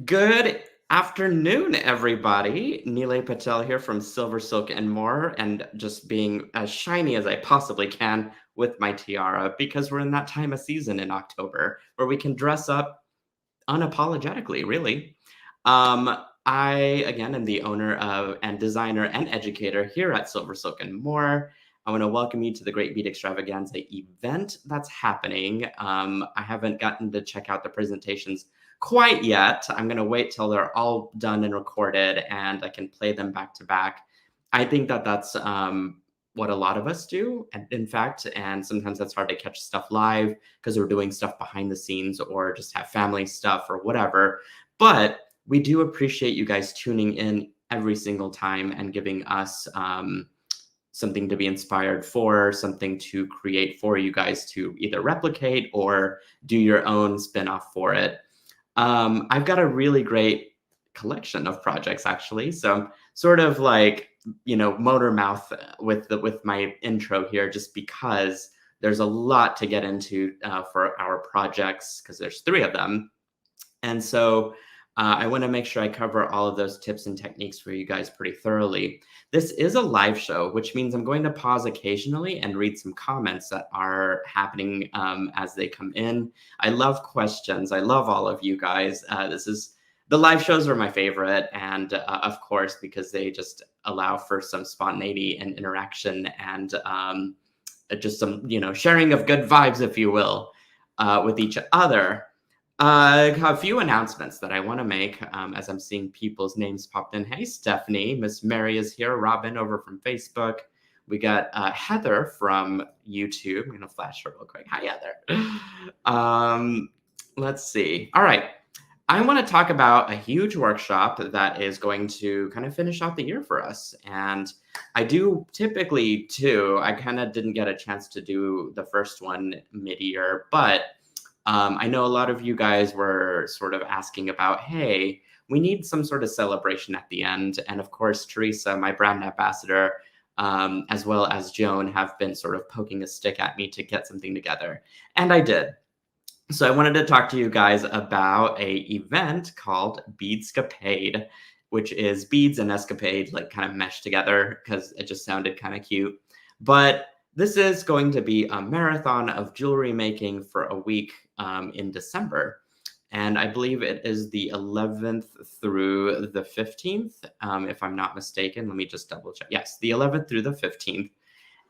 Good afternoon, everybody. Nilay Patel here from SilverSilk and More, and just being as shiny as I possibly can with my tiara because we're in that time of season in October where we can dress up unapologetically, really. I, again, am the owner of and designer and educator here at SilverSilk and More. I want to welcome you to the Great Beat Extravaganza event that's happening. I haven't gotten to check out the presentations quite yet. I'm going to wait till they're all done and recorded and I can play them back to back. I think that that's what a lot of us do, and in fact, and sometimes that's hard to catch stuff live because we're doing stuff behind the scenes or just have family stuff or whatever. But we do appreciate you guys tuning in every single time and giving us something to be inspired for, something to create for you guys to either replicate or do your own spin-off for it. I've got a really great collection of projects actually. So sort of like, motor mouth with my intro here, just because there's a lot to get into for our projects because there's 3 of them. And so I want to make sure I cover all of those tips and techniques for you guys pretty thoroughly. This is a live show, which means I'm going to pause occasionally and read some comments that are happening as they come in. I love questions. I love all of you guys. The live shows are my favorite. And of course, because they just allow for some spontaneity and interaction and just some, sharing of good vibes, if you will, with each other. A few announcements that I want to make as I'm seeing people's names popped in. Hey, Stephanie, Miss Mary is here. Robin over from Facebook. We got Heather from YouTube. I'm going to flash her real quick. Hi, Heather. Let's see. All right. I want to talk about a huge workshop that is going to kind of finish out the year for us. And I do typically, too. I kind of didn't get a chance to do the first one mid-year, but I know a lot of you guys were sort of asking about, hey, we need some sort of celebration at the end. And of course, Teresa, my brand ambassador, as well as Joan, have been sort of poking a stick at me to get something together. And I did. So I wanted to talk to you guys about a event called Beadscapade, which is beads and escapade like kind of meshed together because it just sounded kind of cute. But this is going to be a marathon of jewelry making for a week in December. And I believe it is the 11th through the 15th, if I'm not mistaken. Let me just double check. Yes, the 11th through the 15th.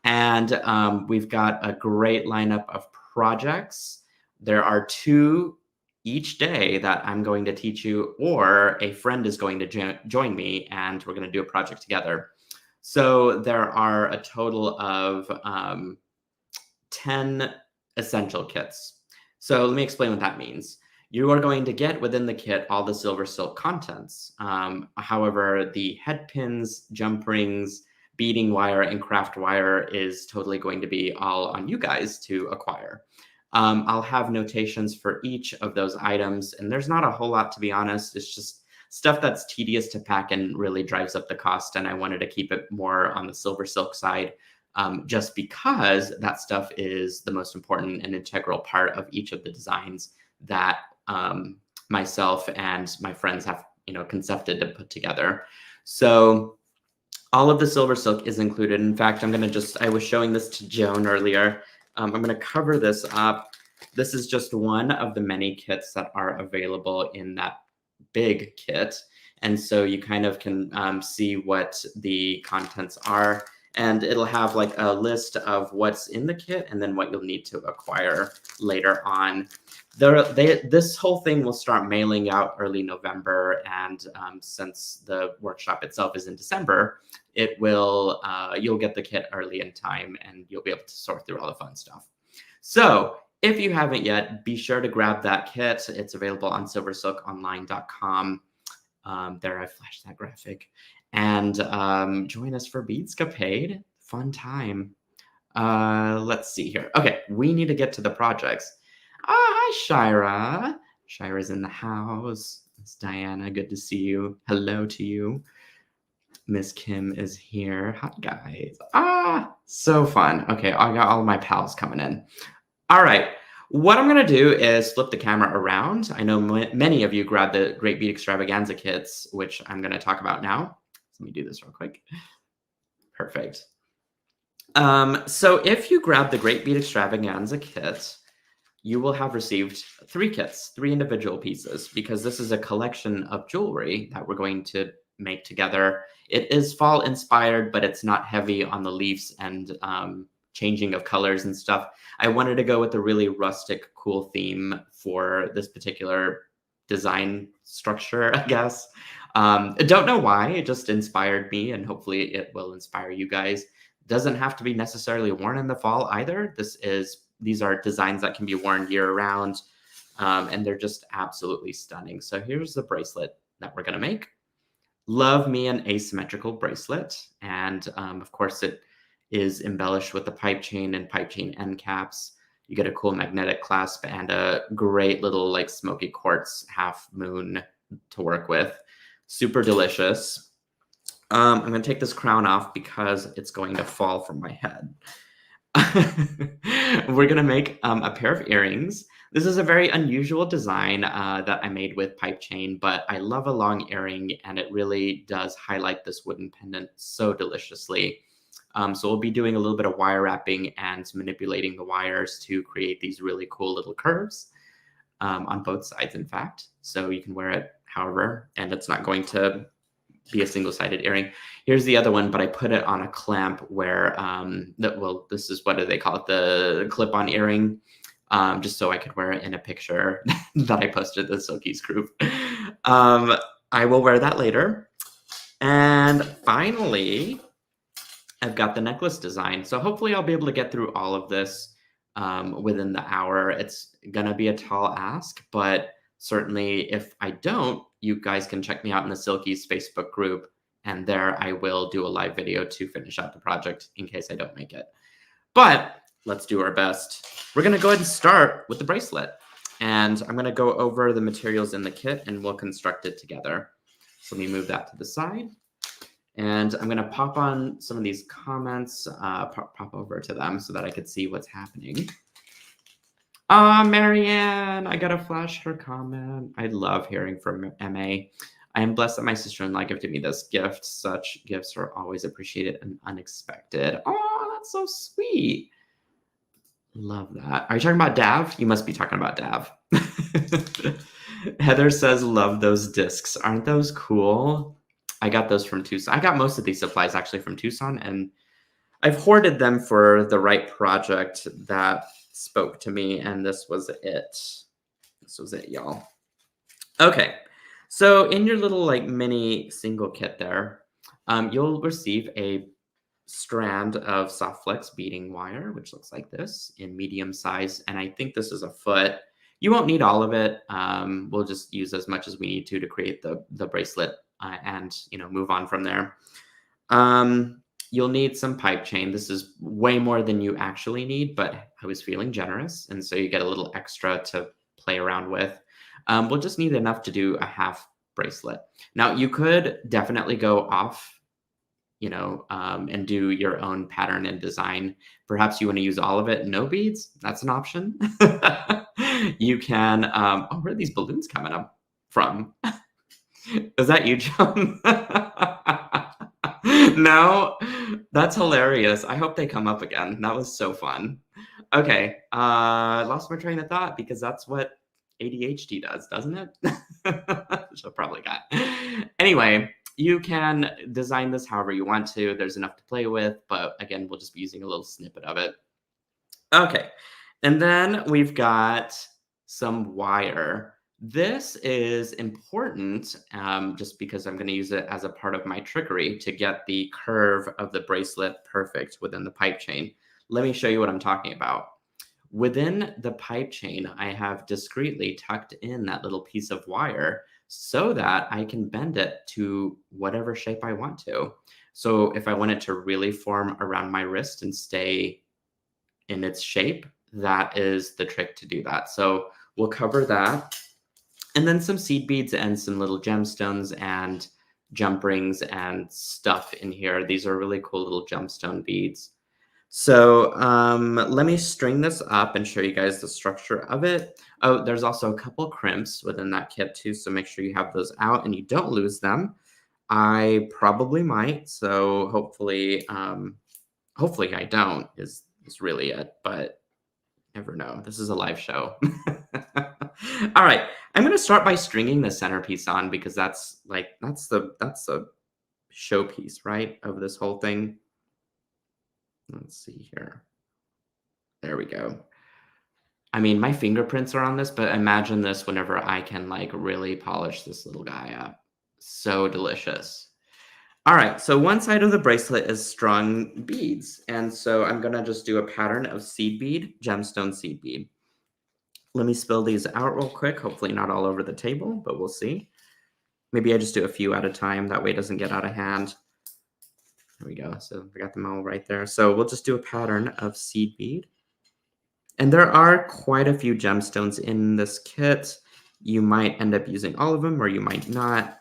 And we've got a great lineup of projects. There are 2 each day that I'm going to teach you, or a friend is going to join me, and we're going to do a project together. So there are a total of 10 essential kits. So let me explain what that means. You are going to get within the kit all the SilverSilk contents. However, the head pins, jump rings, beading wire, and craft wire is totally going to be all on you guys to acquire. I'll have notations for each of those items, and there's not a whole lot, to be honest. It's just stuff that's tedious to pack and really drives up the cost, and I wanted to keep it more on the SilverSilk side, just because that stuff is the most important and integral part of each of the designs that myself and my friends have, concepted to put together. So all of the SilverSilk is included. In fact, I was showing this to Joan earlier. I'm going to cover this up. This is just one of the many kits that are available in that big kit. And so you kind of can see what the contents are. And it'll have like a list of what's in the kit and then what you'll need to acquire later on. This whole thing will start mailing out early November. And since the workshop itself is in December, you'll get the kit early in time and you'll be able to sort through all the fun stuff. So if you haven't yet, be sure to grab that kit. It's available on silversilkonline.com. There, I flashed that graphic. And join us for Beadscapade. Fun time. Let's see here. Okay, we need to get to the projects. Hi, Shira. Shira's in the house. It's Diana. Good to see you. Hello to you. Miss Kim is here. Hi, guys. So fun. Okay, I got all of my pals coming in. All right. What I'm gonna do is flip the camera around. I know many of you grabbed the Great Beat Extravaganza kits, which I'm gonna talk about now. Let me do this real quick. Perfect. So if you grab the Great Beat Extravaganza kit, you will have received 3 kits, 3 individual pieces, because this is a collection of jewelry that we're going to make together. It is fall inspired, but it's not heavy on the leaves and changing of colors and stuff. I wanted to go with a really rustic, cool theme for this particular design structure, I guess. I don't know why, it just inspired me, and hopefully it will inspire you guys. Doesn't have to be necessarily worn in the fall either. These are designs that can be worn year round, and they're just absolutely stunning. So here's the bracelet that we're gonna make. Love me an asymmetrical bracelet, and of course it is embellished with the pipe chain and pipe chain end caps. You get a cool magnetic clasp and a great little like smoky quartz half moon to work with. Super delicious. I'm gonna take this crown off because it's going to fall from my head. We're gonna make a pair of earrings. This is a very unusual design that I made with pipe chain, but I love a long earring and it really does highlight this wooden pendant so deliciously. So we'll be doing a little bit of wire wrapping and manipulating the wires to create these really cool little curves on both sides, in fact. So you can wear it however, and it's not going to be a single-sided earring. Here's the other one, but I put it on a clamp where this is, what do they call it? The clip-on earring, just so I could wear it in a picture that I posted the Silkies group. I will wear that later. And finally, I've got the necklace design. So hopefully I'll be able to get through all of this within the hour. It's gonna be a tall ask, but certainly if I don't, you guys can check me out in the Silkies Facebook group, and there I will do a live video to finish out the project in case I don't make it. But let's do our best. We're gonna go ahead and start with the bracelet, and I'm gonna go over the materials in the kit and we'll construct it together. So let me move that to the side. And I'm gonna pop on some of these comments, pop over to them so that I could see what's happening. Marianne, I gotta flash her comment. I love hearing from MA. I am blessed that my sister-in-law gifted me this gift. Such gifts are always appreciated and unexpected. Oh, that's so sweet. Love that. Are you talking about Dav? You must be talking about Dav. Heather says, love those discs. Aren't those cool? I got those from Tucson. I got most of these supplies actually from Tucson, and I've hoarded them for the right project that spoke to me, and this was it. This was it, y'all. Okay, so in your little like mini single kit there, you'll receive a strand of soft flex beading wire, which looks like this in medium size, and I think this is a foot. You won't need all of it. We'll just use as much as we need to create the bracelet and move on from there. You'll need some pipe chain. This is way more than you actually need, but I was feeling generous, and so you get a little extra to play around with. We'll just need enough to do a half bracelet. Now, you could definitely go off, and do your own pattern and design. Perhaps you want to use all of it, no beads. That's an option. You can. Where are these balloons coming up from? Is that you, John? No, that's hilarious. I hope they come up again. That was so fun. Okay, lost my train of thought because that's what ADHD does, doesn't it? Which I probably got. Anyway, you can design this however you want to. There's enough to play with, but again, we'll just be using a little snippet of it. Okay, and then we've got some wire. This is important just because I'm going to use it as a part of my trickery to get the curve of the bracelet perfect within the pipe chain. Let me show you what I'm talking about. Within the pipe chain, I have discreetly tucked in that little piece of wire so that I can bend it to whatever shape I want to. So if I want it to really form around my wrist and stay in its shape, that is the trick to do that. So we'll cover that. And then some seed beads and some little gemstones and jump rings and stuff in here. These are really cool little gemstone beads. So let me string this up and show you guys the structure of it. Oh, there's also a couple crimps within that kit too, so make sure you have those out and you don't lose them. I probably might, so hopefully I don't is really it, but never know. This is a live show. All right, I'm gonna start by stringing the centerpiece on because that's the showpiece, right, of this whole thing. Let's see here. There we go. I mean, my fingerprints are on this, but imagine this whenever I can like really polish this little guy up. So delicious. All right, so one side of the bracelet is strung beads, and so I'm gonna just do a pattern of seed bead, gemstone seed bead. Let me spill these out real quick, hopefully not all over the table, but we'll see. Maybe I just do a few at a time, that way it doesn't get out of hand. There we go, so I got them all right there. So we'll just do a pattern of seed bead. And there are quite a few gemstones in this kit. You might end up using all of them, or you might not.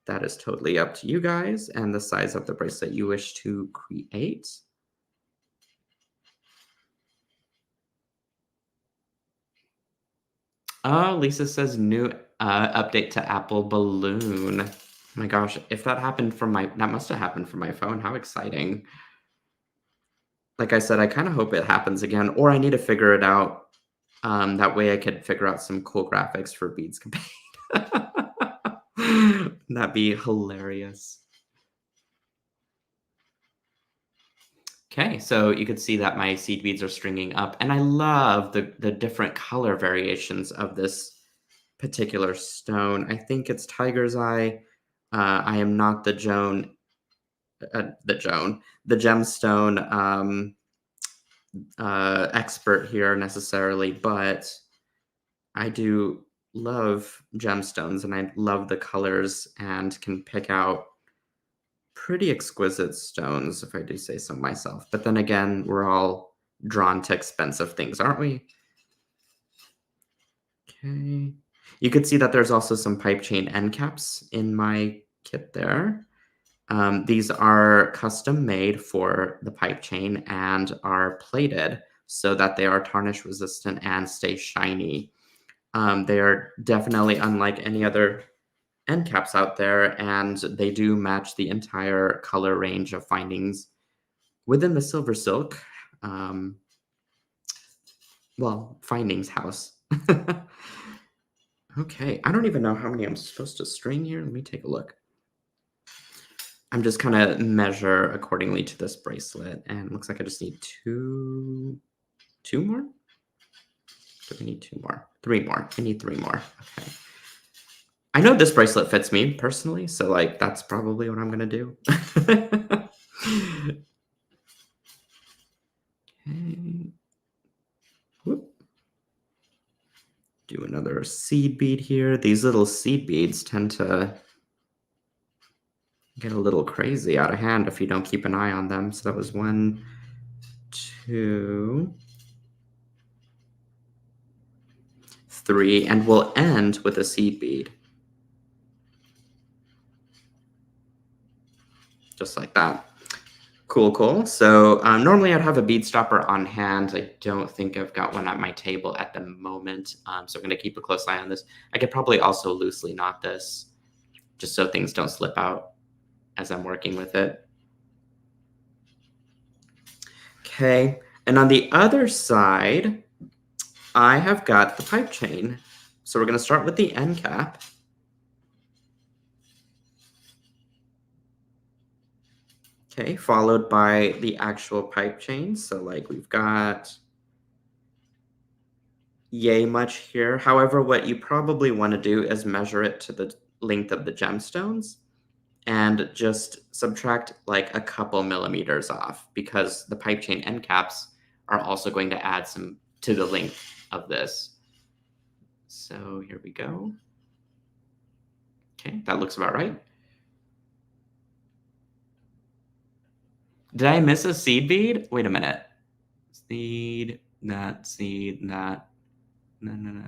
That is totally up to you guys and the size of the bracelet you wish to create. Oh, Lisa says new update to Apple Balloon. Oh my gosh, if that happened from that must have happened from my phone. How exciting. Like I said, I kind of hope it happens again, or I need to figure it out. That way I could figure out some cool graphics for Beads Campaign. That'd be hilarious. Okay, so you could see that my seed beads are stringing up, and I love the different color variations of this particular stone. I think it's tiger's eye. I am not the the gemstone expert here necessarily, but I do love gemstones and I love the colors and can pick out pretty exquisite stones, if I do say so myself. But then again, we're all drawn to expensive things, aren't we? Okay. You could see that there's also some pipe chain end caps in my kit there. These are custom made for the pipe chain and are plated so that they are tarnish resistant and stay shiny. They are definitely unlike any other end caps out there, and they do match the entire color range of findings within the SilverSilk, findings house. Okay, I don't even know how many I'm supposed to string here. Let me take a look. I'm just kind of measure accordingly to this bracelet, and it looks like I just need two more. Do we need two more? Three more. I need three more. Okay. I know this bracelet fits me personally, so like that's probably what I'm gonna do. Okay. Whoop. Do another seed bead here. These little seed beads tend to get a little crazy out of hand if you don't keep an eye on them. So that was 1, 2, 3, and we'll end with a seed bead. Just like that. Cool, cool. So normally I'd have a bead stopper on hand. I don't think I've got one at my table at the moment. So I'm going to keep a close eye on this. I could probably also loosely knot this just so things don't slip out as I'm working with it. Okay. And on the other side, I have got the pipe chain. So we're going to start with the end cap. Okay, followed by the actual pipe chain. So like we've got yay much here. However, what you probably want to do is measure it to the length of the gemstones and just subtract like a couple millimeters off because the pipe chain end caps are also going to add some to the length of this. So here we go. Okay, that looks about right. Did I miss a seed bead? Wait a minute. Seed, that, no.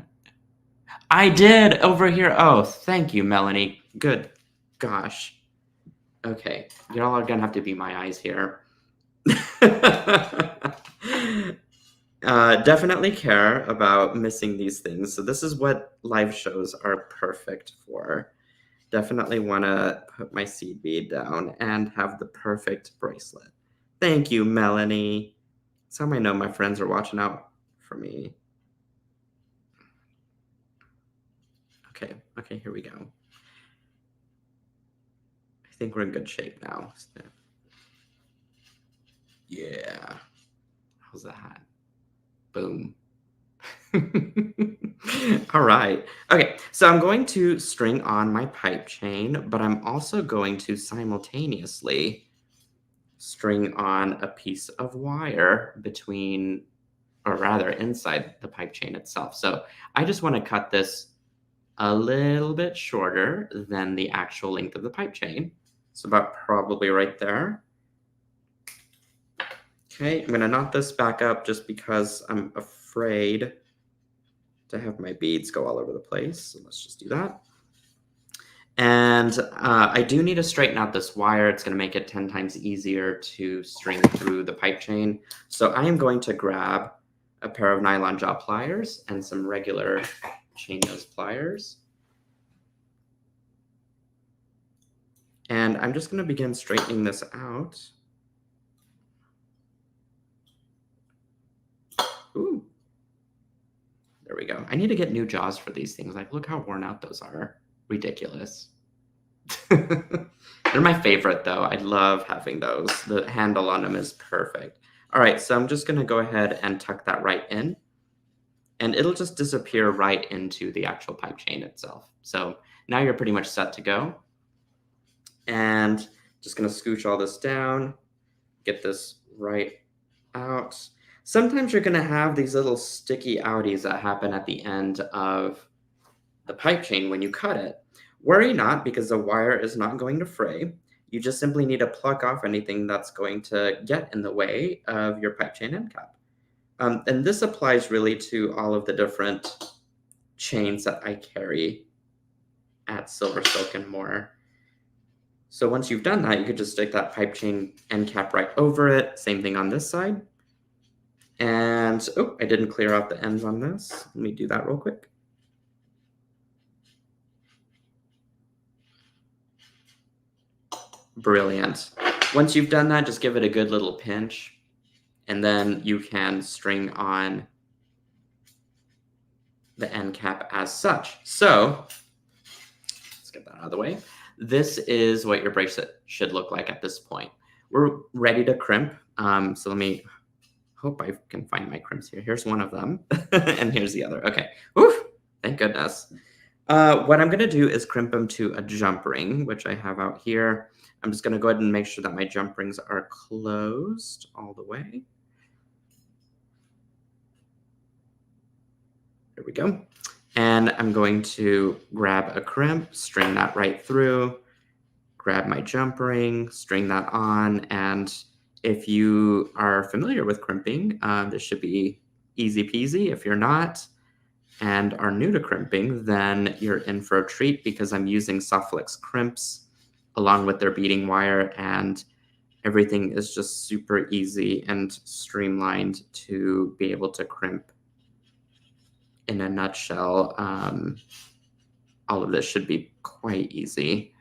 I did over here. Oh, thank you, Melanie. Good gosh. Okay, y'all are gonna have to be my eyes here. Definitely care about missing these things. So this is what live shows are perfect for. Definitely want to put my seed bead down and have the perfect bracelet. Thank you, Melanie. That's how I know my friends are watching out for me. Okay, okay, here we go. I think we're in good shape now. Yeah. How's that? Boom. All right. Okay, so I'm going to string on my pipe chain, but I'm also going to simultaneously string on a piece of wire between, or rather inside the pipe chain itself. So I just want to cut this a little bit shorter than the actual length of the pipe chain. So about probably right there. Okay, I'm gonna knot this back up just because I'm afraid to have my beads go all over the place. So let's just do that. And I do need to straighten out this wire. It's going to make it 10 times easier to string through the pipe chain. So I am going to grab a pair of nylon jaw pliers and some regular chain nose pliers. And I'm just going to begin straightening this out. Ooh. There we go. I need to get new jaws for these things. Like, look how worn out those are. Ridiculous. They're my favorite, though. I love having those. The handle on them is perfect. All right, so I'm just going to go ahead and tuck that right in. And it'll just disappear right into the actual pipe chain itself. So now you're pretty much set to go. And just going to scooch all this down, get this right out. Sometimes you're going to have these little sticky outies that happen at the end of the pipe chain when you cut it. Worry not, because the wire is not going to fray. You just simply need to pluck off anything that's going to get in the way of your pipe chain end cap. And this applies really to all of the different chains that I carry at SilverSilk and more. So once you've done that, you could just stick that pipe chain end cap right over it. Same thing on this side. And, oh, I didn't clear out the ends on this. Let me do that real quick. Brilliant. Once you've done that, just give it a good little pinch, and then you can string on the end cap as such. So let's get that out of the way. This is what your bracelet should look like at this point. We're ready to crimp. So let me hope I can find my crimps here. Here's one of them, and here's the other. Okay. Oof, thank goodness. What I'm going to do is crimp them to a jump ring, which I have out here. I'm just going to go ahead and make sure that my jump rings are closed all the way. There we go. And I'm going to grab a crimp, string that right through, grab my jump ring, string that on. And if you are familiar with crimping, this should be easy peasy. If you're not and are new to crimping, then you're in for a treat, because I'm using Softflex crimps along with their beading wire, and everything is just super easy and streamlined to be able to crimp. In a nutshell, all of this should be quite easy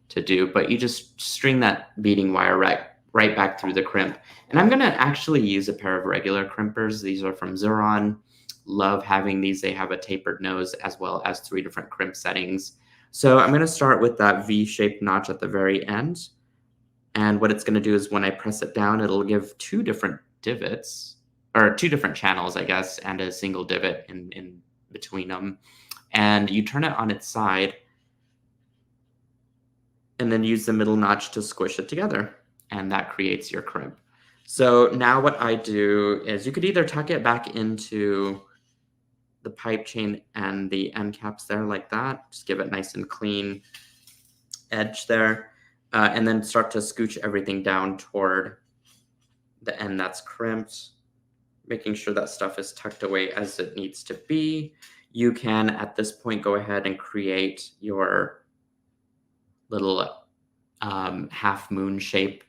to do, but you just string that beading wire right back through the crimp. And I'm going to actually use a pair of regular crimpers. These are from Xuron. Love having these. They have a tapered nose as well as 3 different crimp settings. So I'm going to start with that V-shaped notch at the very end. And what it's going to do is when I press it down, it'll give 2 different divots, or 2 different channels, I guess, and a single divot in between them. And you turn it on its side and then use the middle notch to squish it together. And that creates your crimp. So now what I do is you could either tuck it back into the pipe chain and the end caps there like that. Just give it nice and clean edge there. And then start to scooch everything down toward the end that's crimped, making sure that stuff is tucked away as it needs to be. You can, at this point, go ahead and create your little half moon shape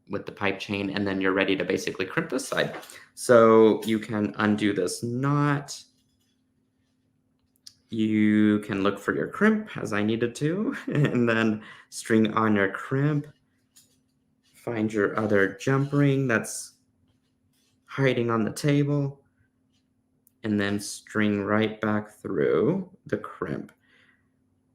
with the pipe chain, and then you're ready to basically crimp this side. So you can undo this knot. You can look for your crimp as I needed to, and then string on your crimp. Find your other jump ring that's hiding on the table, and then string right back through the crimp.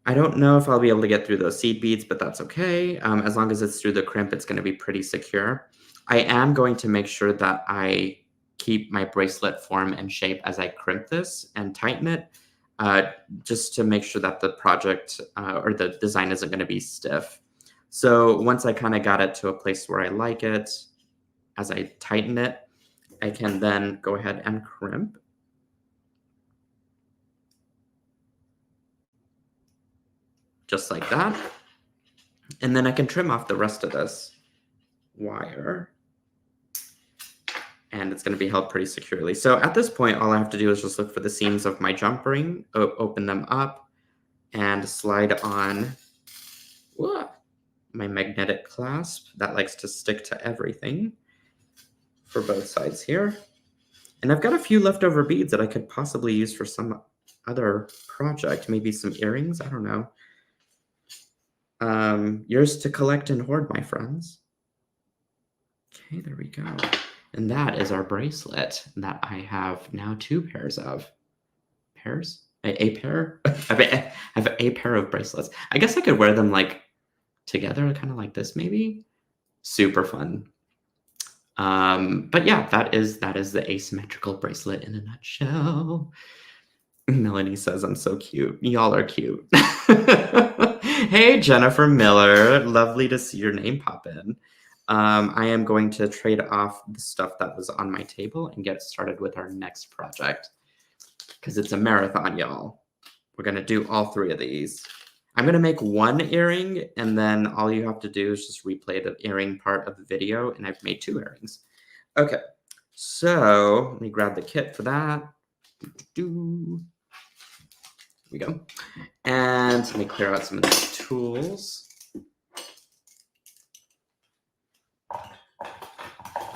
I don't know if I'll be able to get through those seed beads, but that's okay. As long as it's through the crimp, it's going to be pretty secure. I am going to make sure that I keep my bracelet form and shape as I crimp this and tighten it, just to make sure that the project or the design isn't going to be stiff. So once I kind of got it to a place where I like it, as I tighten it, I can then go ahead and crimp. Just like that. And then I can trim off the rest of this wire. And it's going to be held pretty securely. So at this point, all I have to do is just look for the seams of my jump ring, open them up, and slide on my magnetic clasp that likes to stick to everything for both sides here. And I've got a few leftover beads that I could possibly use for some other project, maybe some earrings, I don't know. Yours to collect and hoard, my friends. Okay, there we go. And that is our bracelet that I have now 2 pairs of. Pairs? A pair? I have a pair of bracelets. I guess I could wear them like together, kind of like this maybe. Super fun. But yeah, that is the asymmetrical bracelet in a nutshell. Melanie says I'm so cute. Y'all are cute. Hey, Jennifer Miller. Lovely to see your name pop in. I am going to trade off the stuff that was on my table and get started with our next project because it's a marathon, y'all. We're going to do all 3 of these. I'm going to make 1 earring, and then all you have to do is just replay the earring part of the video, and I've made 2 earrings. Okay, so let me grab the kit for that. Here we go. And let me clear out some of these tools.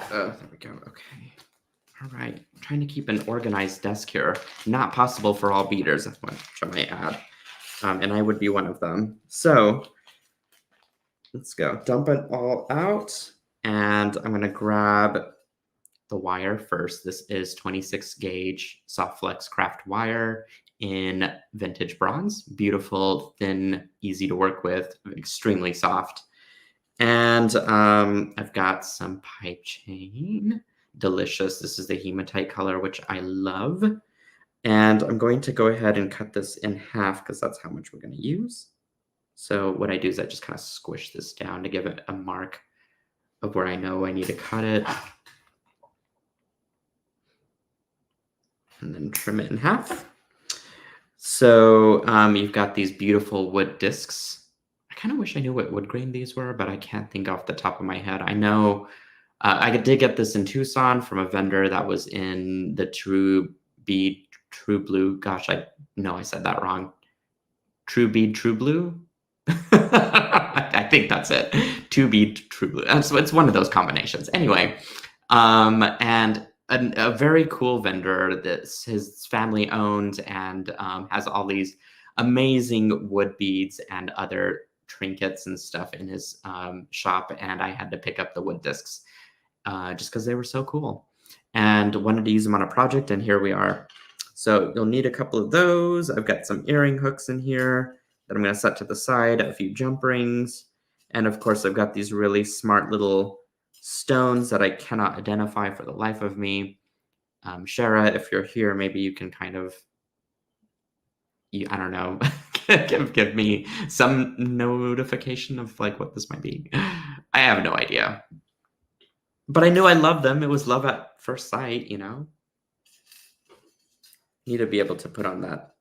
There we go. Okay. All right. I'm trying to keep an organized desk here. Not possible for all beaders, which I might add. And I would be one of them. So let's go. Dump it all out. And I'm going to grab the wire first. This is 26 gauge soft flex craft wire in vintage bronze. Beautiful, thin, easy to work with, extremely soft. And I've got some pipe chain. Delicious. This is the hematite color, which I love. And I'm going to go ahead and cut this in half because that's how much we're going to use. So what I do is I just kind of squish this down to give it a mark of where I know I need to cut it. And then trim it in half. So you've got these beautiful wood discs. I kind of wish I knew what wood grain these were, but I can't think off the top of my head. I know I did get this in Tucson from a vendor that was in the True Bead, True Blue. Gosh, I said that wrong. True Bead, True Blue. I think that's it. True Bead, True Blue. So it's one of those combinations. Anyway, and a very cool vendor that his family owned and has all these amazing wood beads and other trinkets and stuff in his shop. And I had to pick up the wood discs just because they were so cool and wanted to use them on a project. And here we are. So you'll need a couple of those. I've got some earring hooks in here that I'm going to set to the side, a few jump rings. And of course, I've got these really smart little stones that I cannot identify for the life of me. Shara, if you're here, maybe you can kind of, I don't know, give me some notification of like what this might be. I have no idea. But I knew I loved them. It was love at first sight, you know? Need to be able to put on that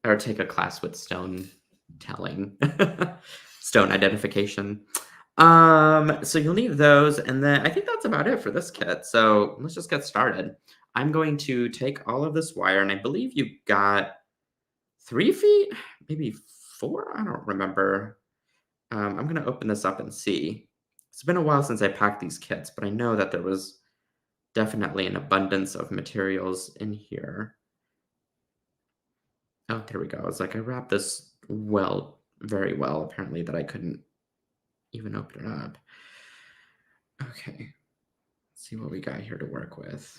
or take a class with stone telling, stone identification. So you'll need those, and then I think that's about it for this kit. So let's just get started. I'm going to take all of this wire, and I believe you got 3 feet, maybe 4. I don't remember. I'm going to open this up and see. It's been a while since I packed these kits, but I know that there was definitely an abundance of materials in here. Oh, there we go. It's like I wrapped this well, very well, apparently, that I couldn't even open it up. Okay, let's see what we got here to work with.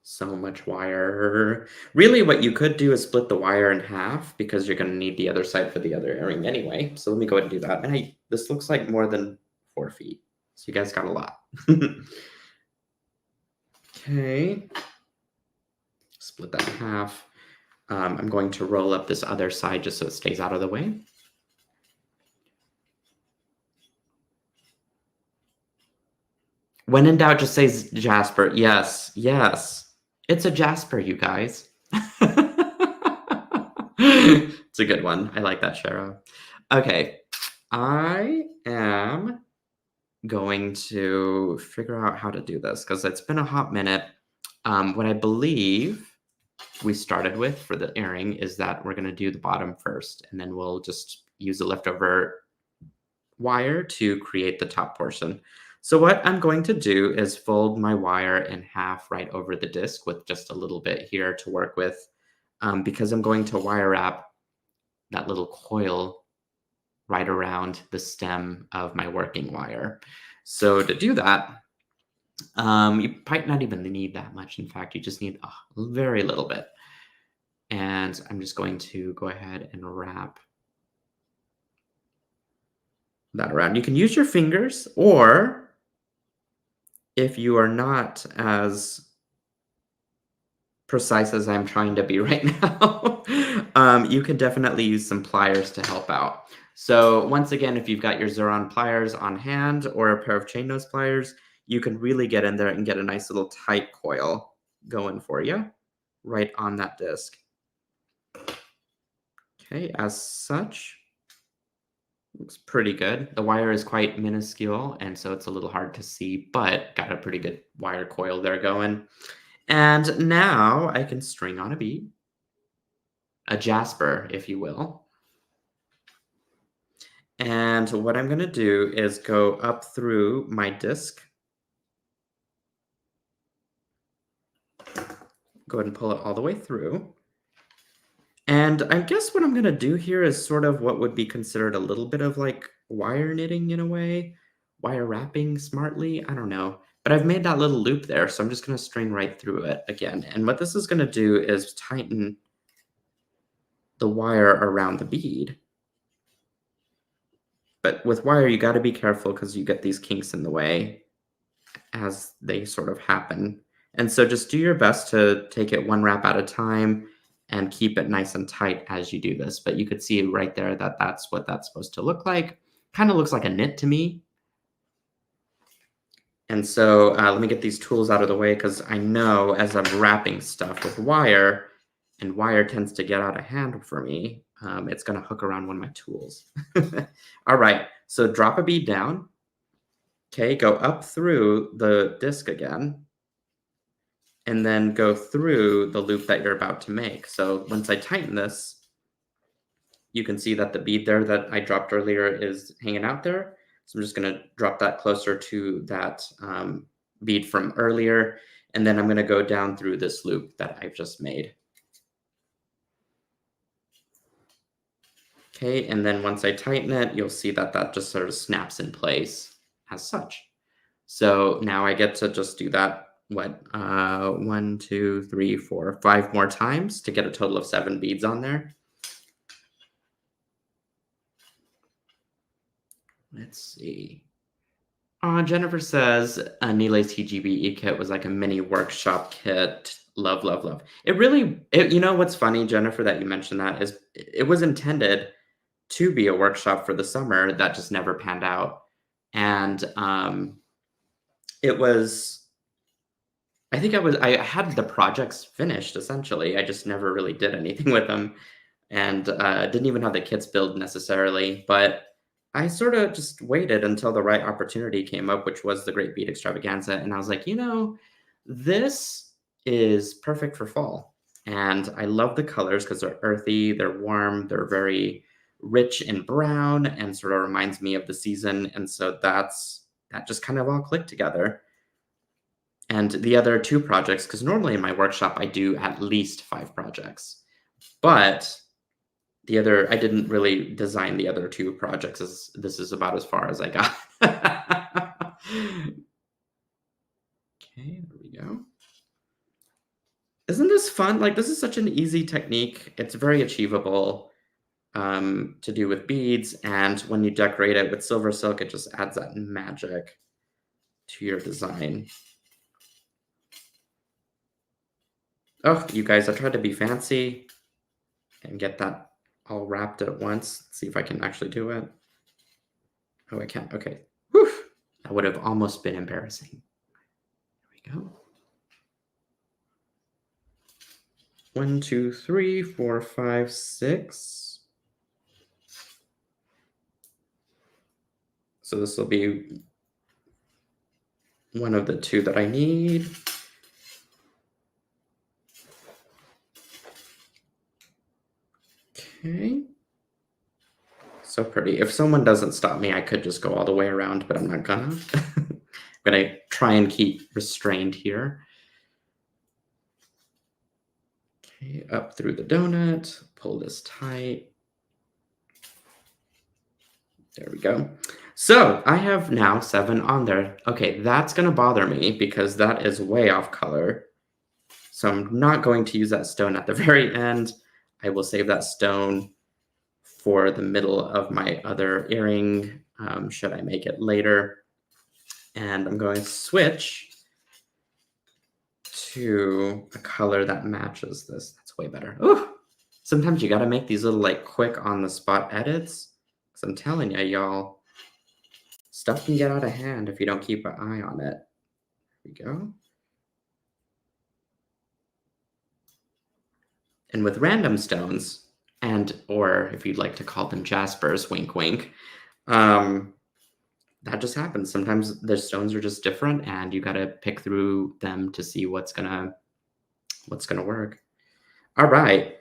So much wire. Really, what you could do is split the wire in half because you're going to need the other side for the other earring anyway. So let me go ahead and do that. And this looks like more than 4 feet. So you guys got a lot. Okay. Split that in half. I'm going to roll up this other side just so it stays out of the way. When in doubt, just say Jasper. Yes, yes. It's a Jasper, you guys. It's a good one. I like that, Shara. Okay, I am going to figure out how to do this because it's been a hot minute. What I believe we started with for the earring is that we're going to do the bottom first, and then we'll just use the leftover wire to create the top portion. So what I'm going to do is fold my wire in half right over the disc with just a little bit here to work with, because I'm going to wire wrap that little coil right around the stem of my working wire. So to do that, you might not even need that much. In fact, you just need a very little bit. And I'm just going to go ahead and wrap that around. You can use your fingers, or if you are not as precise as I'm trying to be right now, you can definitely use some pliers to help out. So once again, if you've got your Xuron pliers on hand or a pair of chain nose pliers, you can really get in there and get a nice little tight coil going for you right on that disc. Okay, as such, looks pretty good. The wire is quite minuscule, and so it's a little hard to see, but got a pretty good wire coil there going. And now I can string on a bead, a jasper, if you will. And what I'm going to do is go up through my disc. Go ahead and pull it all the way through. And I guess what I'm going to do here is sort of what would be considered a little bit of like wire knitting in a way, wire wrapping smartly. I don't know. But I've made that little loop there, so I'm just going to string right through it again. And what this is going to do is tighten the wire around the bead. But with wire, you got to be careful because you get these kinks in the way as they sort of happen. And so just do your best to take it one wrap at a time and keep it nice and tight as you do this. But you could see right there that that's what that's supposed to look like. Kind of looks like a knit to me. And so let me get these tools out of the way because I know as I'm wrapping stuff with wire, and wire tends to get out of hand for me, it's going to hook around one of my tools. All right, so drop a bead down. Okay, go up through the disc again, and then go through the loop that you're about to make. So once I tighten this, you can see that the bead there that I dropped earlier is hanging out there. So I'm just going to drop that closer to that bead from earlier, and then I'm going to go down through this loop that I've just made. Okay, and then once I tighten it, you'll see that that just sort of snaps in place as such. So now I get to just do that, 1, 2, 3, 4, 5 more times to get a total of 7 beads on there. Let's see. Jennifer says Nile's TGBE kit was like a mini workshop kit. Love, love, love. It really, you know what's funny, Jennifer, that you mentioned that is it was intended to be a workshop for the summer that just never panned out. And it was, I think I had the projects finished essentially. I just never really did anything with them, and didn't even have the kits build necessarily. But I sort of just waited until the right opportunity came up, which was the Great Bead Extravaganza. And I was like, you know, this is perfect for fall. And I love the colors because they're earthy, they're warm, they're very rich in brown and sort of reminds me of the season. And so that just kind of all clicked together. And the other two projects, because normally in my workshop I do at least 5 projects, but I didn't really design the other 2 projects, as this is about as far as I got. Okay, there we go. Isn't this fun? Like, this is such an easy technique. It's very achievable to do with beads, and when you decorate it with silver silk, it just adds that magic to your design. Oh, you guys, I tried to be fancy and get that all wrapped at once. See if I can actually do it. Oh, I can't. Okay. Whew. That would have almost been embarrassing. There we go. 1, 2, 3, 4, 5, 6. So this will be one of the 2 that I need. Okay. So pretty. If someone doesn't stop me, I could just go all the way around, but I'm not gonna. I'm gonna try and keep restrained here. Okay, up through the donut, pull this tight. There we go. So I have now 7 on there. Okay, that's gonna bother me because that is way off color. So I'm not going to use that stone at the very end. I will save that stone for the middle of my other earring, should I make it later. And I'm going to switch to a color that matches this. That's way better. Ooh, sometimes you got to make these little like quick on the spot edits. Because I'm telling you, y'all, stuff can get out of hand if you don't keep an eye on it. There we go. And with random stones, or if you'd like to call them jaspers, wink, wink, that just happens. Sometimes the stones are just different, and you got to pick through them to see what's gonna work. All right,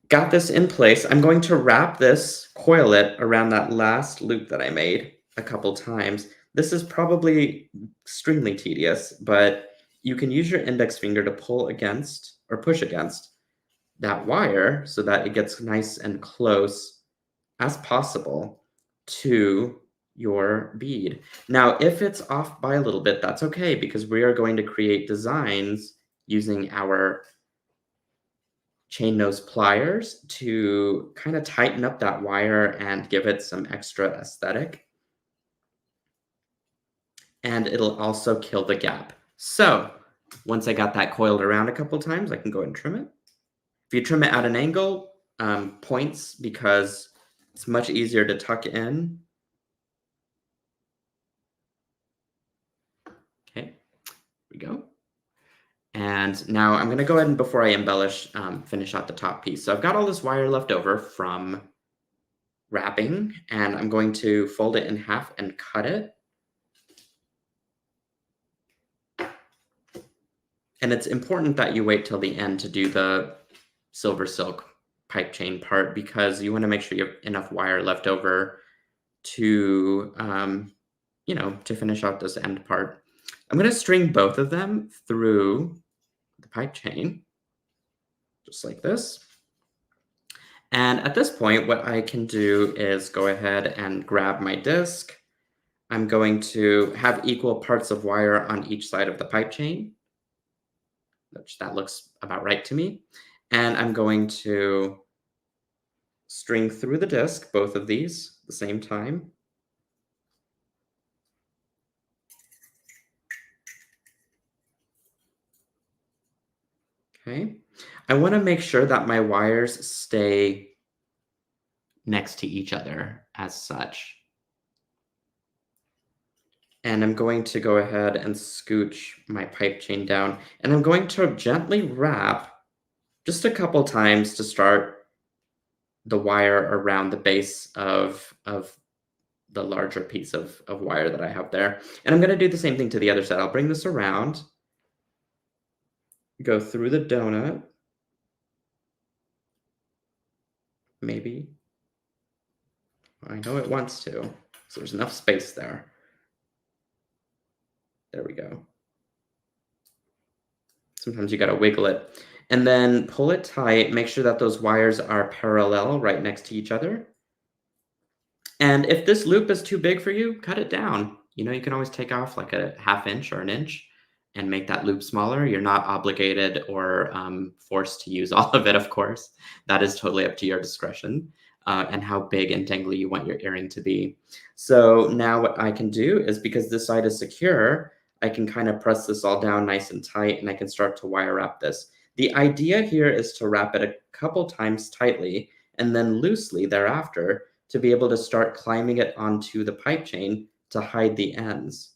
got this in place. I'm going to wrap this, coil it around that last loop that I made a couple times. This is probably extremely tedious, but you can use your index finger to pull against or push against that wire so that it gets nice and close as possible to your bead. Now, if it's off by a little bit, that's okay, because we are going to create designs using our chain nose pliers to kind of tighten up that wire and give it some extra aesthetic. And it'll also kill the gap. So once I got that coiled around a couple times, I can go ahead and trim it. If you trim it at an angle, points, because it's much easier to tuck in. Okay, here we go. And now I'm going to go ahead and, before I embellish, finish out the top piece. So I've got all this wire left over from wrapping, and I'm going to fold it in half and cut it. And it's important that you wait till the end to do the silver silk pipe chain part, because you want to make sure you have enough wire left over to, to finish out this end part. I'm going to string both of them through the pipe chain, just like this. And at this point, what I can do is go ahead and grab my disc. I'm going to have equal parts of wire on each side of the pipe chain, which that looks about right to me. And I'm going to string through the disc, both of these at the same time. Okay. I want to make sure that my wires stay next to each other as such. And I'm going to go ahead and scooch my pipe chain down, and I'm going to gently wrap just a couple times to start the wire around the base of the larger piece of wire that I have there. And I'm going to do the same thing to the other side. I'll bring this around, go through the donut, maybe. I know it wants to, so there's enough space there. There we go. Sometimes you gotta wiggle it. And then pull it tight, make sure that those wires are parallel right next to each other. And if this loop is too big for you, cut it down. You know, you can always take off like a half inch or an inch and make that loop smaller. You're not obligated or forced to use all of it, of course. That is totally up to your discretion and how big and dangly you want your earring to be. So now what I can do is, because this side is secure, I can kind of press this all down nice and tight, and I can start to wire wrap this. The idea here is to wrap it a couple times tightly and then loosely thereafter, to be able to start climbing it onto the pipe chain to hide the ends.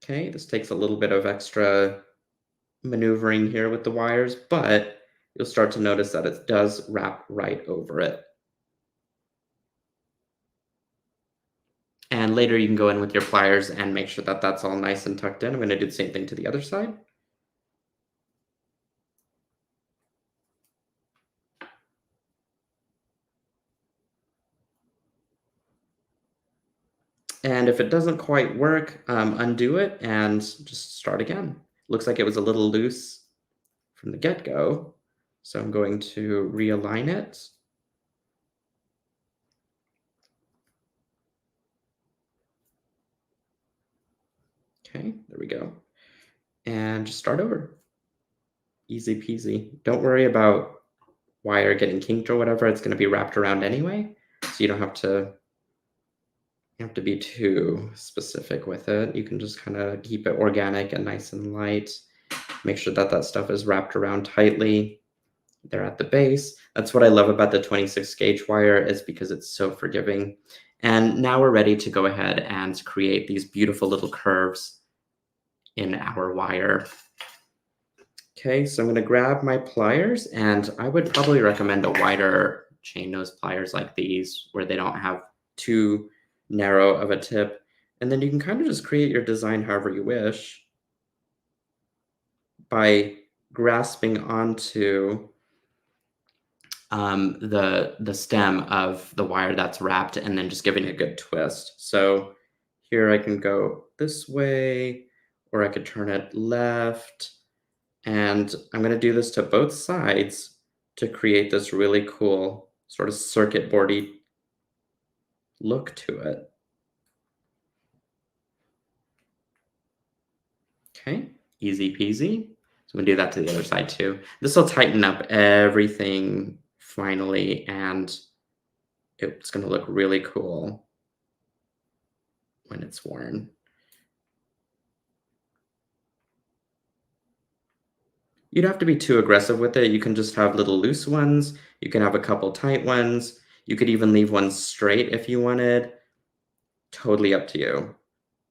Okay, this takes a little bit of extra maneuvering here with the wires, but you'll start to notice that it does wrap right over it. And later you can go in with your pliers and make sure that that's all nice and tucked in. I'm going to do the same thing to the other side. And if it doesn't quite work, undo it and just start again. Looks like it was a little loose from the get-go. So I'm going to realign it. Okay, there we go. And just start over. Easy peasy. Don't worry about wire getting kinked or whatever. It's going to be wrapped around anyway. So you don't have to be too specific with it. You can just kind of keep it organic and nice and light. Make sure that that stuff is wrapped around tightly there at the base. That's what I love about the 26 gauge wire, is because it's so forgiving. And now we're ready to go ahead and create these beautiful little curves in our wire. Okay, so I'm going to grab my pliers, and I would probably recommend a wider chain nose pliers like these, where they don't have too narrow of a tip. And then you can kind of just create your design however you wish by grasping onto the stem of the wire that's wrapped, and then just giving it a good twist. So here I can go this way, or I could turn it left. And I'm going to do this to both sides to create this really cool sort of circuit boardy look to it. Okay, easy peasy. So I'm going to do that to the other side too. This will tighten up everything finally, and it's going to look really cool when it's worn. You don't have to be too aggressive with it. You can just have little loose ones. You can have a couple tight ones. You could even leave one straight if you wanted. Totally up to you.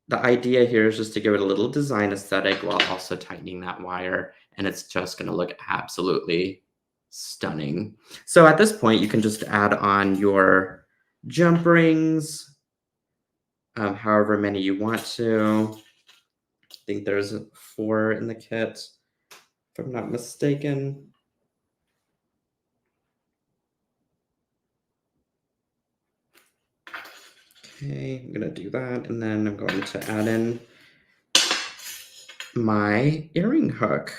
The idea here is just to give it a little design aesthetic while also tightening that wire, and it's just going to look absolutely stunning. So at this point, you can just add on your jump rings, however many you want to. I think there's 4 in the kit, if I'm not mistaken. Okay, I'm going to do that, and then I'm going to add in my earring hook.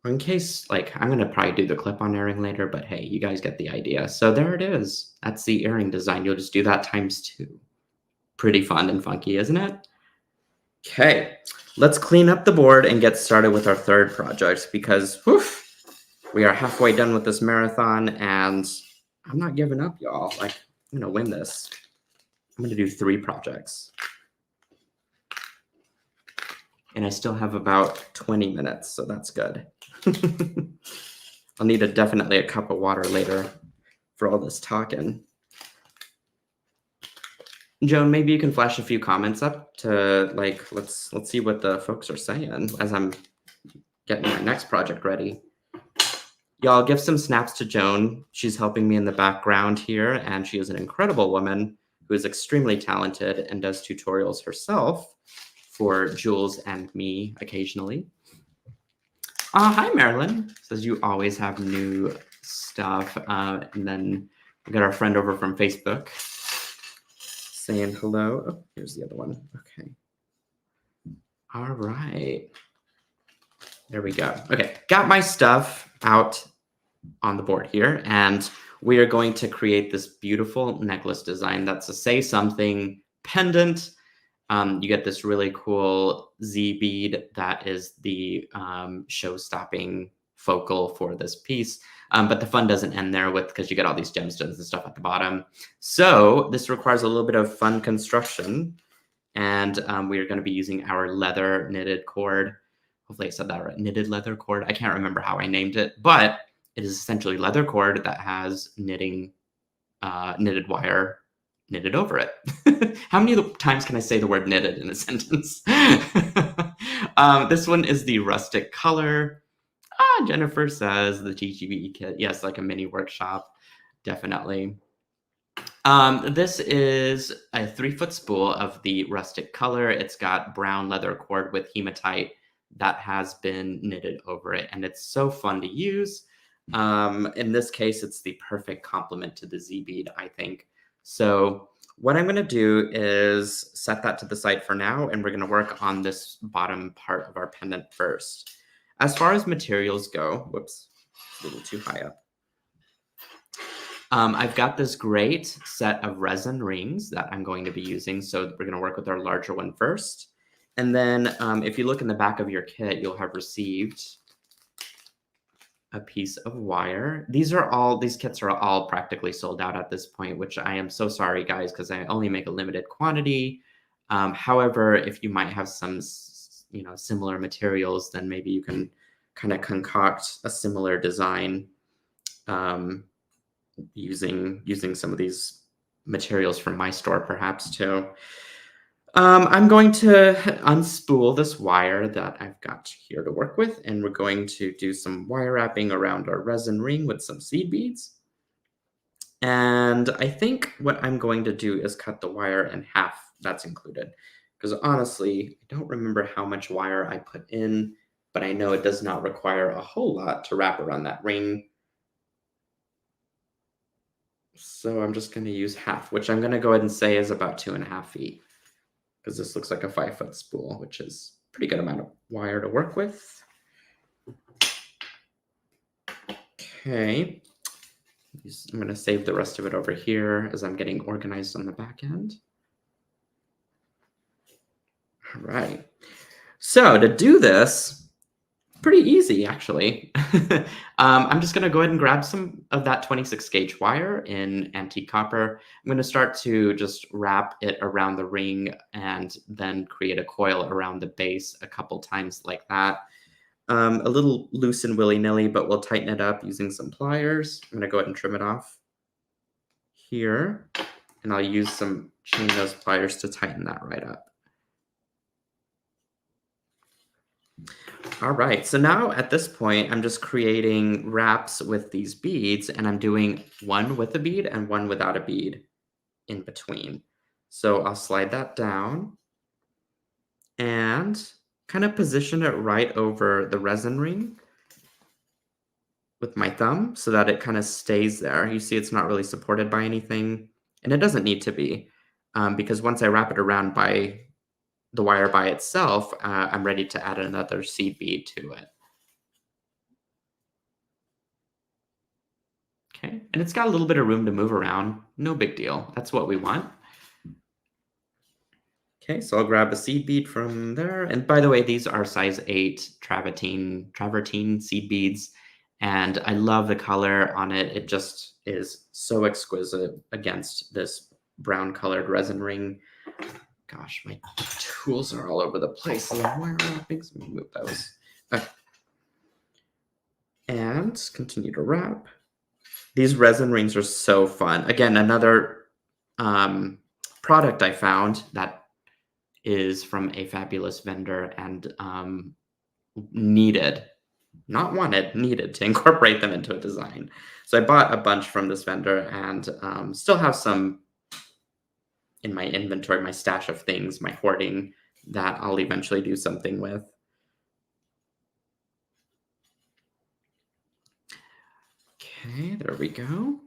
In case, like, I'm going to probably do the clip-on earring later, but hey, you guys get the idea. So there it is. That's the earring design. You'll just do that ×2. Pretty fun and funky, isn't it? Okay, let's clean up the board and get started with our third project, because we are halfway done with this marathon, and I'm not giving up, y'all. Like, I'm going to win this. I'm going to do 3 projects. And I still have about 20 minutes, so that's good. I'll need definitely a cup of water later for all this talking. Joan, maybe you can flash a few comments up to, like, let's see what the folks are saying as I'm getting my next project ready. Y'all, give some snaps to Joan. She's helping me in the background here, and she is an incredible woman who is extremely talented and does tutorials herself for Jules and me occasionally. Hi, Marilyn. Says you always have new stuff. And then we got our friend over from Facebook saying hello. Oh, here's the other one. Okay. All right. There we go. Okay. Got my stuff out on the board here, and we are going to create this beautiful necklace design that's a say something pendant. You get this really cool Z bead that is the show-stopping focal for this piece. But the fun doesn't end there because you get all these gemstones and stuff at the bottom. So this requires a little bit of fun construction. And we are going to be using our leather knitted cord. Hopefully I said that right. Knitted leather cord. I can't remember how I named it, but it is essentially leather cord that has knitted wire knitted over it. How many times can I say the word knitted in a sentence? This one is the rustic color. Jennifer says the GGBE kit. Yes, like a mini workshop. Definitely. This is a 3-foot spool of the rustic color. It's got brown leather cord with hematite that has been knitted over it, and it's so fun to use. In this case, it's the perfect complement to the Z bead, I think. So what I'm going to do is set that to the side for now, and we're going to work on this bottom part of our pendant first. As far as materials go, whoops, a little too high up. I've got this great set of resin rings that I'm going to be using. So we're going to work with our larger one first. And then if you look in the back of your kit, you'll have received a piece of wire. These kits are all practically sold out at this point, which I am so sorry, guys, because I only make a limited quantity. However, if you might have some, similar materials, then maybe you can kind of concoct a similar design using some of these materials from my store, perhaps too. I'm going to unspool this wire that I've got here to work with, and we're going to do some wire wrapping around our resin ring with some seed beads. And I think what I'm going to do is cut the wire in half. That's included. Because honestly, I don't remember how much wire I put in, but I know it does not require a whole lot to wrap around that ring. So I'm just going to use half, which I'm going to go ahead and say is about 2.5 feet. Because this looks like a 5-foot spool, which is a pretty good amount of wire to work with. Okay. I'm going to save the rest of it over here as I'm getting organized on the back end. All right. So to do this, pretty easy, actually. I'm just going to go ahead and grab some of that 26 gauge wire in antique copper. I'm going to start to just wrap it around the ring and then create a coil around the base a couple times like that. A little loose and willy-nilly, but we'll tighten it up using some pliers. I'm going to go ahead and trim it off here, and I'll use some chain nose pliers to tighten that right up. All right, so now at this point, I'm just creating wraps with these beads, and I'm doing one with a bead and one without a bead in between. So I'll slide that down and kind of position it right over the resin ring with my thumb so that it kind of stays there. You see it's not really supported by anything, and it doesn't need to be because once I wrap it around by the wire by itself, I'm ready to add another seed bead to it. Okay, and it's got a little bit of room to move around. No big deal. That's what we want. Okay, so I'll grab a seed bead from there. And by the way, these are size 8 travertine seed beads. And I love the color on it. It just is so exquisite against this brown colored resin ring. Gosh, my tools are all over the place. Wire wrappings. Let me move those. Okay. And continue to wrap. These resin rings are so fun. Again, another product I found that is from a fabulous vendor and needed to incorporate them into a design. So I bought a bunch from this vendor and still have some in my inventory, my stash of things, my hoarding that I'll eventually do something with. Okay, there we go.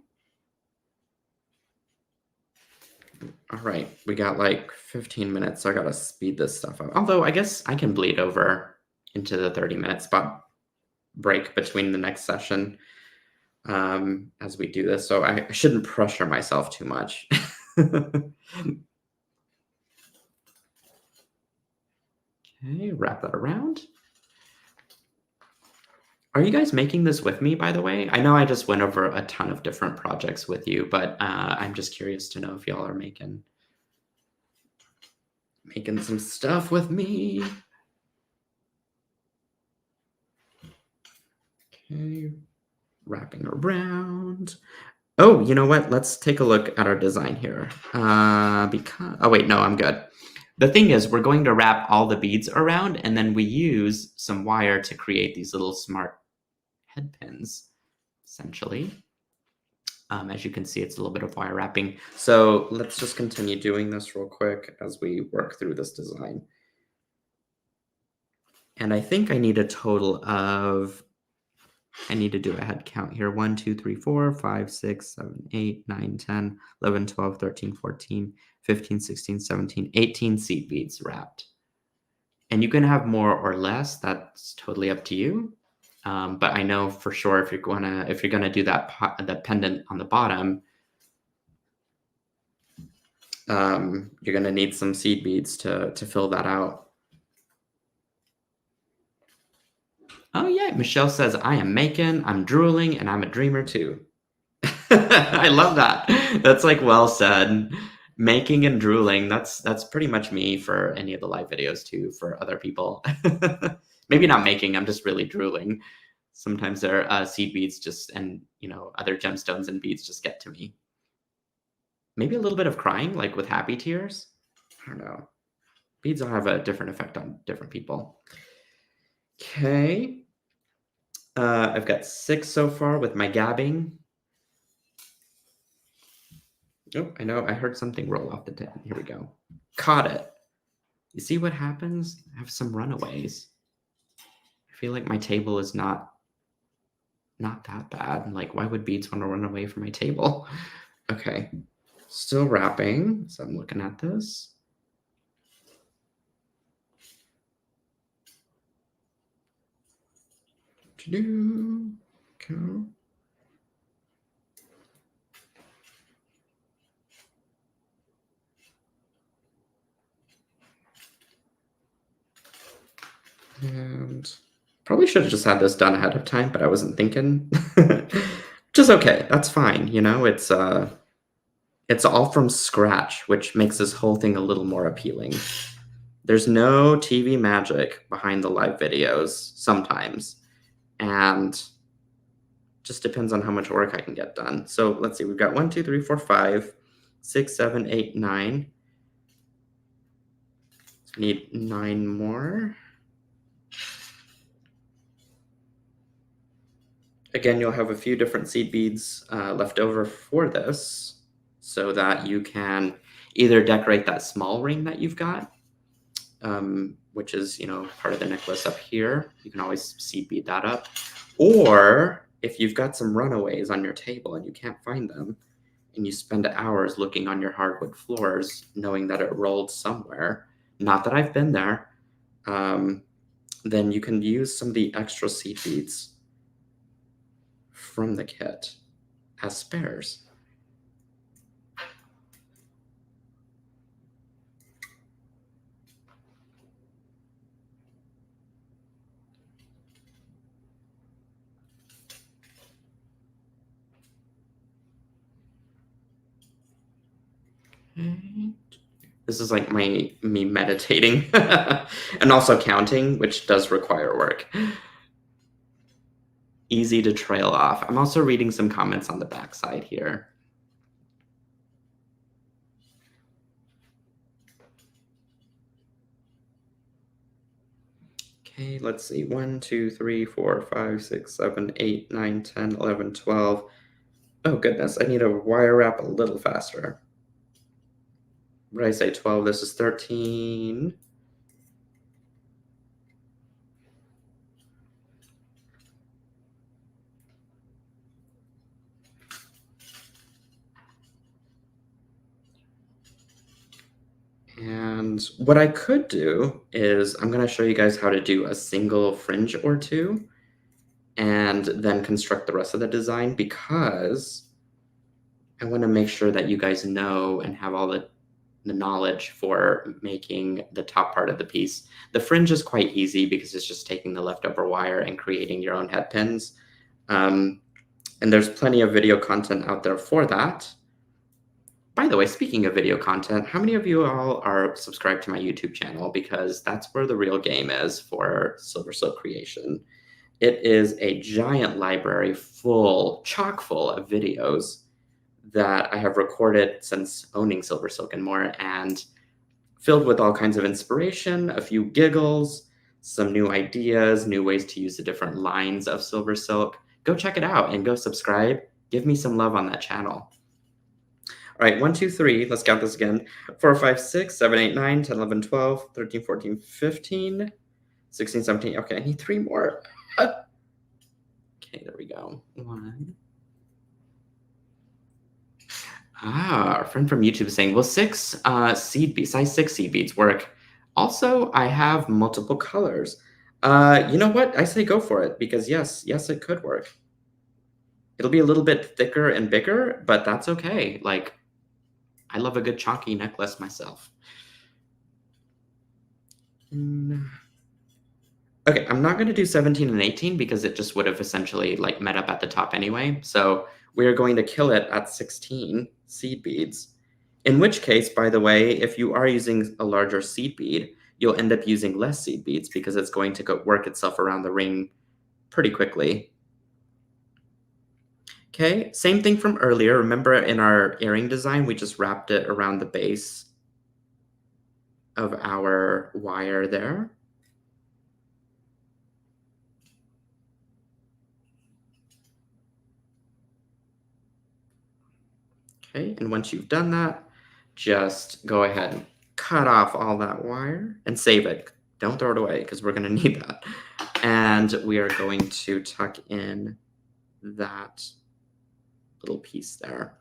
All right, we got like 15 minutes, so I gotta speed this stuff up. Although I guess I can bleed over into the 30-minute spot break between the next session as we do this, so I shouldn't pressure myself too much. Okay, wrap that around. Are you guys making this with me, by the way? I know I just went over a ton of different projects with you, but I'm just curious to know if y'all are making some stuff with me. Okay, wrapping around. Oh, you know what? Let's take a look at our design here. Oh wait, no, I'm good. The thing is, we're going to wrap all the beads around, and then we use some wire to create these little smart head pins, essentially. As you can see, it's a little bit of wire wrapping. So let's just continue doing this real quick as we work through this design. And I think I need a total of, I need to do a head count here. 1, 2, 3, 4, 5, 6, 7, 8, 9, 10, 11, 12, 13, 14, 15, 16, 17, 18 seed beads wrapped. And you can have more or less. That's totally up to you. But I know for sure if you're gonna do the pendant on the bottom, you're gonna need some seed beads to fill that out. Oh yeah, Michelle says I am making, I'm drooling, and I'm a dreamer too. I love that. That's like well said. Making and drooling. That's pretty much me for any of the live videos too. For other people, maybe not making. I'm just really drooling. Sometimes their seed beads and other gemstones and beads just get to me. Maybe a little bit of crying, like with happy tears. I don't know. Beads will have a different effect on different people. Okay. I've got 6 so far with my gabbing. Oh, I know. I heard something roll off the tip. Here we go. Caught it. You see what happens? I have some runaways. I feel like my table is not that bad. Like, why would beads want to run away from my table? Okay. Still wrapping. So I'm looking at this. Go. And probably should have just had this done ahead of time, but I wasn't thinking. Which is okay. That's fine. It's all from scratch, which makes this whole thing a little more appealing. There's no TV magic behind the live videos sometimes, and just depends on how much work I can get done. So let's see, we've got 1, 2, 3, 4, 5, 6, 7, 8, 9. Need 9 more. Again, you'll have a few different seed beads left over for this so that you can either decorate that small ring that you've got, which is, part of the necklace up here. You can always seed bead that up. Or if you've got some runaways on your table and you can't find them, and you spend hours looking on your hardwood floors, knowing that it rolled somewhere, not that I've been there, then you can use some of the extra seed beads from the kit as spares. This is like me meditating and also counting, which does require work. Easy to trail off. I'm also reading some comments on the backside here. Okay, let's see. 1, 2, 3, 4, 5, 6, 7, 8, 9, 10, 11, 12. Oh, goodness. I need to wire wrap a little faster. What did I say? 12. This is 13. And what I could do is I'm going to show you guys how to do a single fringe or two and then construct the rest of the design, because I want to make sure that you guys know and have all the knowledge for making the top part of the piece. The fringe is quite easy because it's just taking the leftover wire and creating your own head pins. And there's plenty of video content out there for that. By the way, speaking of video content, how many of you all are subscribed to my YouTube channel? Because that's where the real game is for SilverSilk creation. It is a giant library chock full of videos that I have recorded since owning SilverSilk and more, and filled with all kinds of inspiration, a few giggles, some new ideas, new ways to use the different lines of SilverSilk. Go check it out and go subscribe. Give me some love on that channel. All right, 1, 2, 3, let's count this again. 4, 5, 6, 7, 8, 9, 10, 11, 12, 13, 14, 15, 16, 17. Okay, I need 3 more. Okay, there we go. 1. Our friend from YouTube is saying, will 6 size 6 seed beads work? Also, I have multiple colors. You know what? I say go for it, because yes, it could work. It'll be a little bit thicker and bigger, but that's okay. Like, I love a good chunky necklace myself. Okay, I'm not going to do 17 and 18 because it just would have essentially like met up at the top anyway. So we are going to kill it at 16 seed beads. In which case, by the way, if you are using a larger seed bead, you'll end up using less seed beads because it's going to work itself around the ring pretty quickly. Okay, same thing from earlier. Remember in our earring design, we just wrapped it around the base of our wire there. Okay, and once you've done that, just go ahead and cut off all that wire and save it. Don't throw it away because we're going to need that. And we are going to tuck in that little piece there.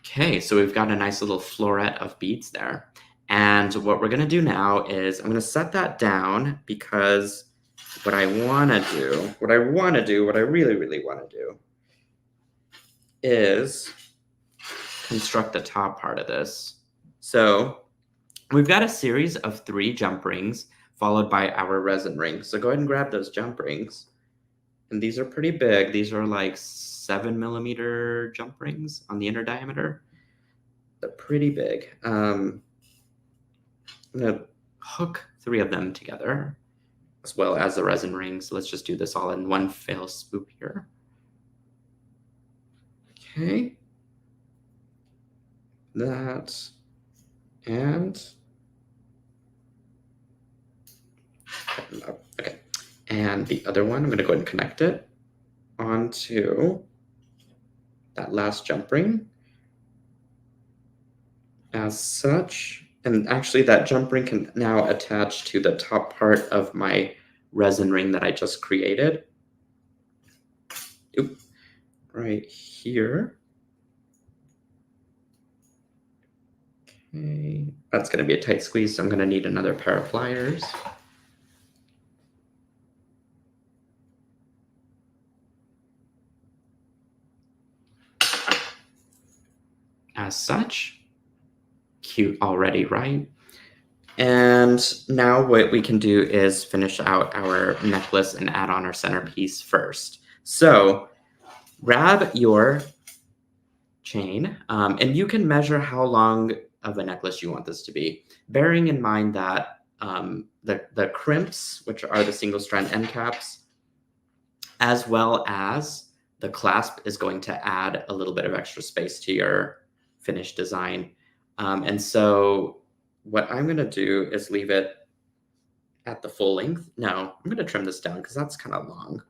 Okay, so we've got a nice little floret of beads there. And what we're going to do now is I'm going to set that down, because what I really, really want to do is construct the top part of this. So we've got a series of 3 jump rings followed by our resin ring. So go ahead and grab those jump rings. And these are pretty big. These are like 7mm jump rings on the inner diameter. They're pretty big. I'm going to hook 3 of them together as well as the resin ring. So let's just do this all in one fell swoop here. Okay. That and okay. And the other one, I'm going to go ahead and connect it onto that last jump ring as such. And actually that jump ring can now attach to the top part of my resin ring that I just created. Oop, right here. Okay, that's going to be a tight squeeze, so I'm going to need another pair of pliers. As such. Cute already, right? And now what we can do is finish out our necklace and add on our centerpiece first. So grab your chain, and you can measure how long of a necklace you want this to be, bearing in mind that the crimps, which are the single strand end caps, as well as the clasp, is going to add a little bit of extra space to your finished design. And so what I'm going to do is leave it at the full length. No, I'm going to trim this down because that's kind of long.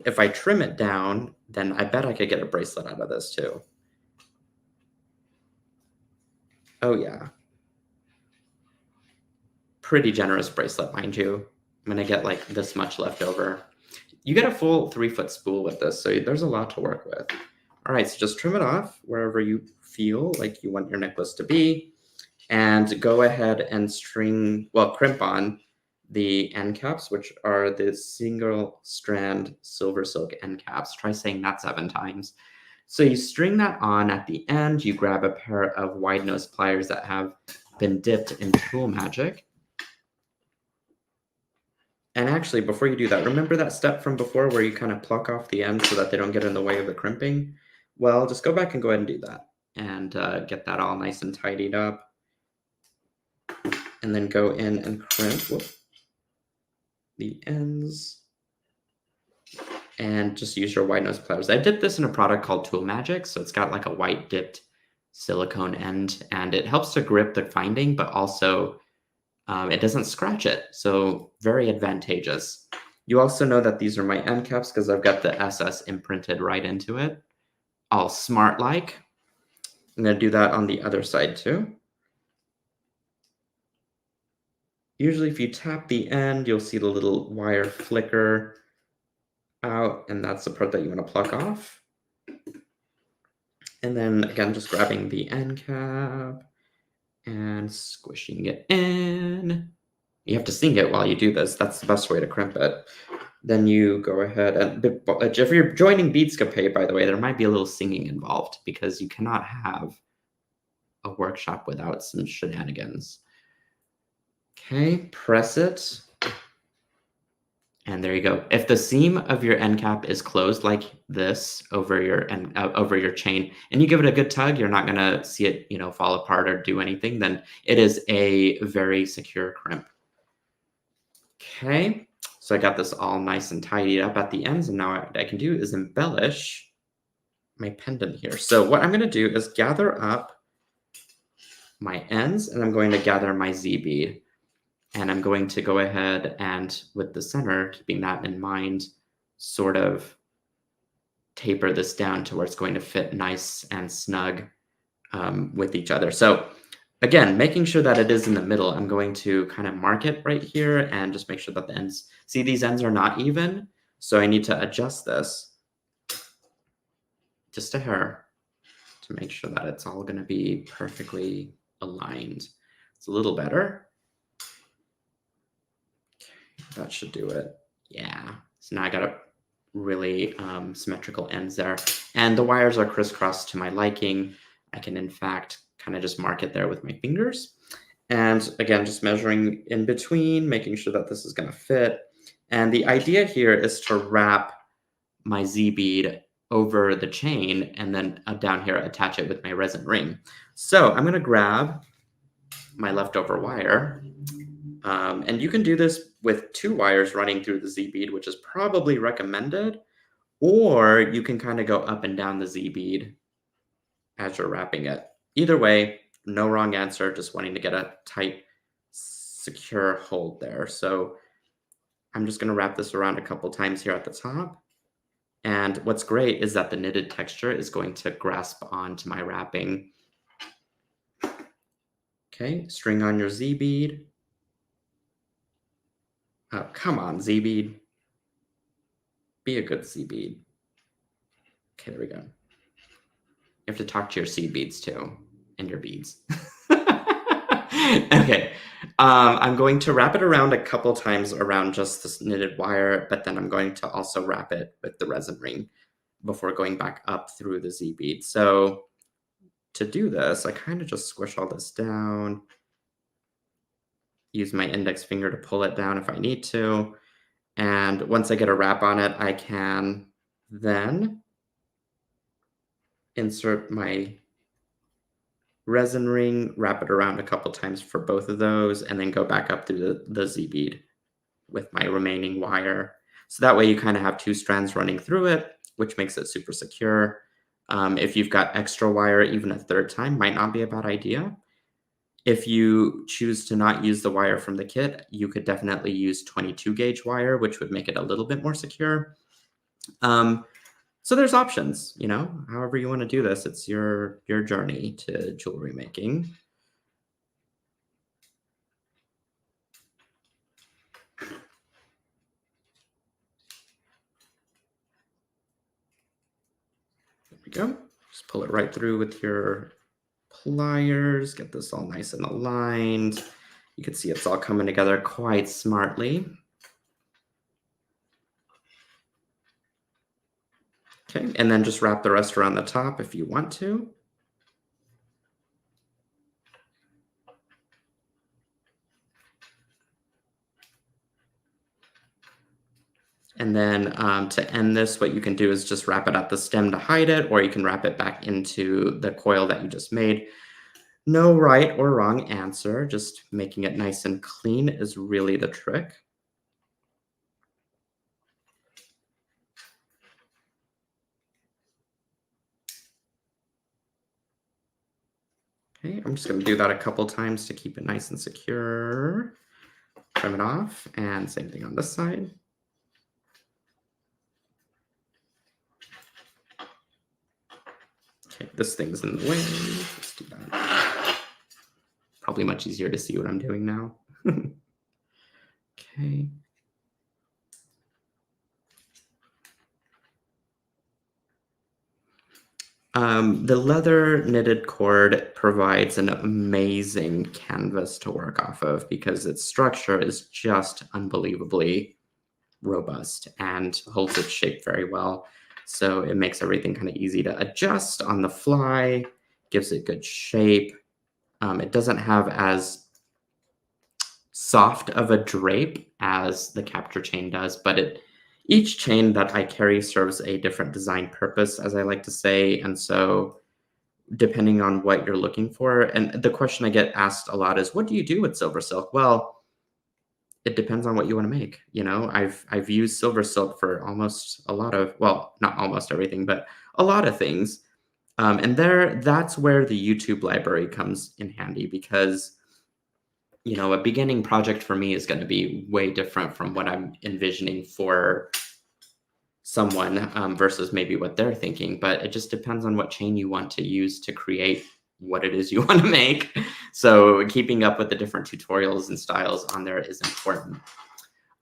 If I trim it down, then I bet I could get a bracelet out of this too. Oh yeah. Pretty generous bracelet, mind you. I'm going to get like this much left over. You get a full 3-foot spool with this, so there's a lot to work with. All right, so just trim it off wherever you feel like you want your necklace to be. And go ahead and crimp on the end caps, which are the single strand silver silk end caps. Try saying that 7 times. So you string that on at the end. You grab a pair of wide nose pliers that have been dipped in Tool Magic. And actually, before you do that, remember that step from before where you kind of pluck off the ends so that they don't get in the way of the crimping? Well, just go back and go ahead and do that and get that all nice and tidied up. And then go in and crimp the ends. And just use your wide nose pliers. I dipped this in a product called Tool Magic, so it's got like a white dipped silicone end, and it helps to grip the finding, but also it doesn't scratch it, so very advantageous. You also know that these are my end caps because I've got the SS imprinted right into it, all smart-like. I'm going to do that on the other side too. Usually if you tap the end, you'll see the little wire flicker out, and that's the part that you want to pluck off. And then again, just grabbing the end cap and squishing it in. You have to sing it while you do this. That's the best way to crimp it. Then you go ahead and if you're joining Beadscape, by the way, there might be a little singing involved because you cannot have a workshop without some shenanigans. Okay, press it. And there you go. If the seam of your end cap is closed like this over your chain, and you give it a good tug, you're not gonna see it, fall apart or do anything. Then it is a very secure crimp. Okay, so I got this all nice and tidied up at the ends, and now what I can do is embellish my pendant here. So what I'm going to do is gather up my ends, and I'm going to gather my Z bead, and I'm going to go ahead and with the center, keeping that in mind, sort of taper this down to where it's going to fit nice and snug with each other. So again, making sure that it is in the middle, I'm going to kind of mark it right here and just make sure that the ends, see these ends are not even. So I need to adjust this just a hair to make sure that it's all going to be perfectly aligned. It's a little better. Okay, that should do it. Yeah. So now I got a really symmetrical ends there. And the wires are crisscrossed to my liking. I can, in fact, kind of just mark it there with my fingers. And again, just measuring in between, making sure that this is going to fit. And the idea here is to wrap my Z bead over the chain and then down here, attach it with my resin ring. So I'm going to grab my leftover wire. And you can do this with 2 wires running through the Z bead, which is probably recommended. Or you can kind of go up and down the Z bead as you're wrapping it. Either way, no wrong answer, just wanting to get a tight, secure hold there. So I'm just going to wrap this around a couple times here at the top. And what's great is that the knitted texture is going to grasp onto my wrapping. Okay, string on your Z bead. Oh, come on, Z bead. Be a good Z bead. Okay, there we go. You have to talk to your seed beads too, and your beads. Okay, I'm going to wrap it around a couple times around just this knitted wire, but then I'm going to also wrap it with the resin ring before going back up through the Z bead. So to do this, I kind of just squish all this down, use my index finger to pull it down if I need to. And once I get a wrap on it, I can then insert my resin ring, wrap it around a couple times for both of those, and then go back up through the Z bead with my remaining wire. So that way you kind of have 2 strands running through it, which makes it super secure. If you've got extra wire, even a 3rd time might not be a bad idea. If you choose to not use the wire from the kit, you could definitely use 22 gauge wire, which would make it a little bit more secure. So there's options, however you want to do this. It's your journey to jewelry making. There we go. Just pull it right through with your pliers, get this all nice and aligned. You can see it's all coming together quite smartly. Okay, and then just wrap the rest around the top if you want to. And then to end this, what you can do is just wrap it at the stem to hide it, or you can wrap it back into the coil that you just made. No right or wrong answer, just making it nice and clean is really the trick. Okay, I'm just going to do that a couple times to keep it nice and secure. Trim it off, and same thing on this side. Okay, this thing's in the way. Let's do that. Probably much easier to see what I'm doing now. Okay. The leather knitted cord provides an amazing canvas to work off of because its structure is just unbelievably robust and holds its shape very well. So it makes everything kind of easy to adjust on the fly, gives it good shape. It doesn't have as soft of a drape as the capture chain does, but each chain that I carry serves a different design purpose, as I like to say. And so depending on what you're looking for, and the question I get asked a lot is, what do you do with silver silk? Well, it depends on what you want to make. You know, I've used silver silk for almost a lot of, well, not almost everything, but a lot of things. And that's where the YouTube library comes in handy because you know, a beginning project for me is going to be way different from what I'm envisioning for someone versus maybe what they're thinking. But it just depends on what chain you want to use to create what it is you want to make. So keeping up with the different tutorials and styles on there is important.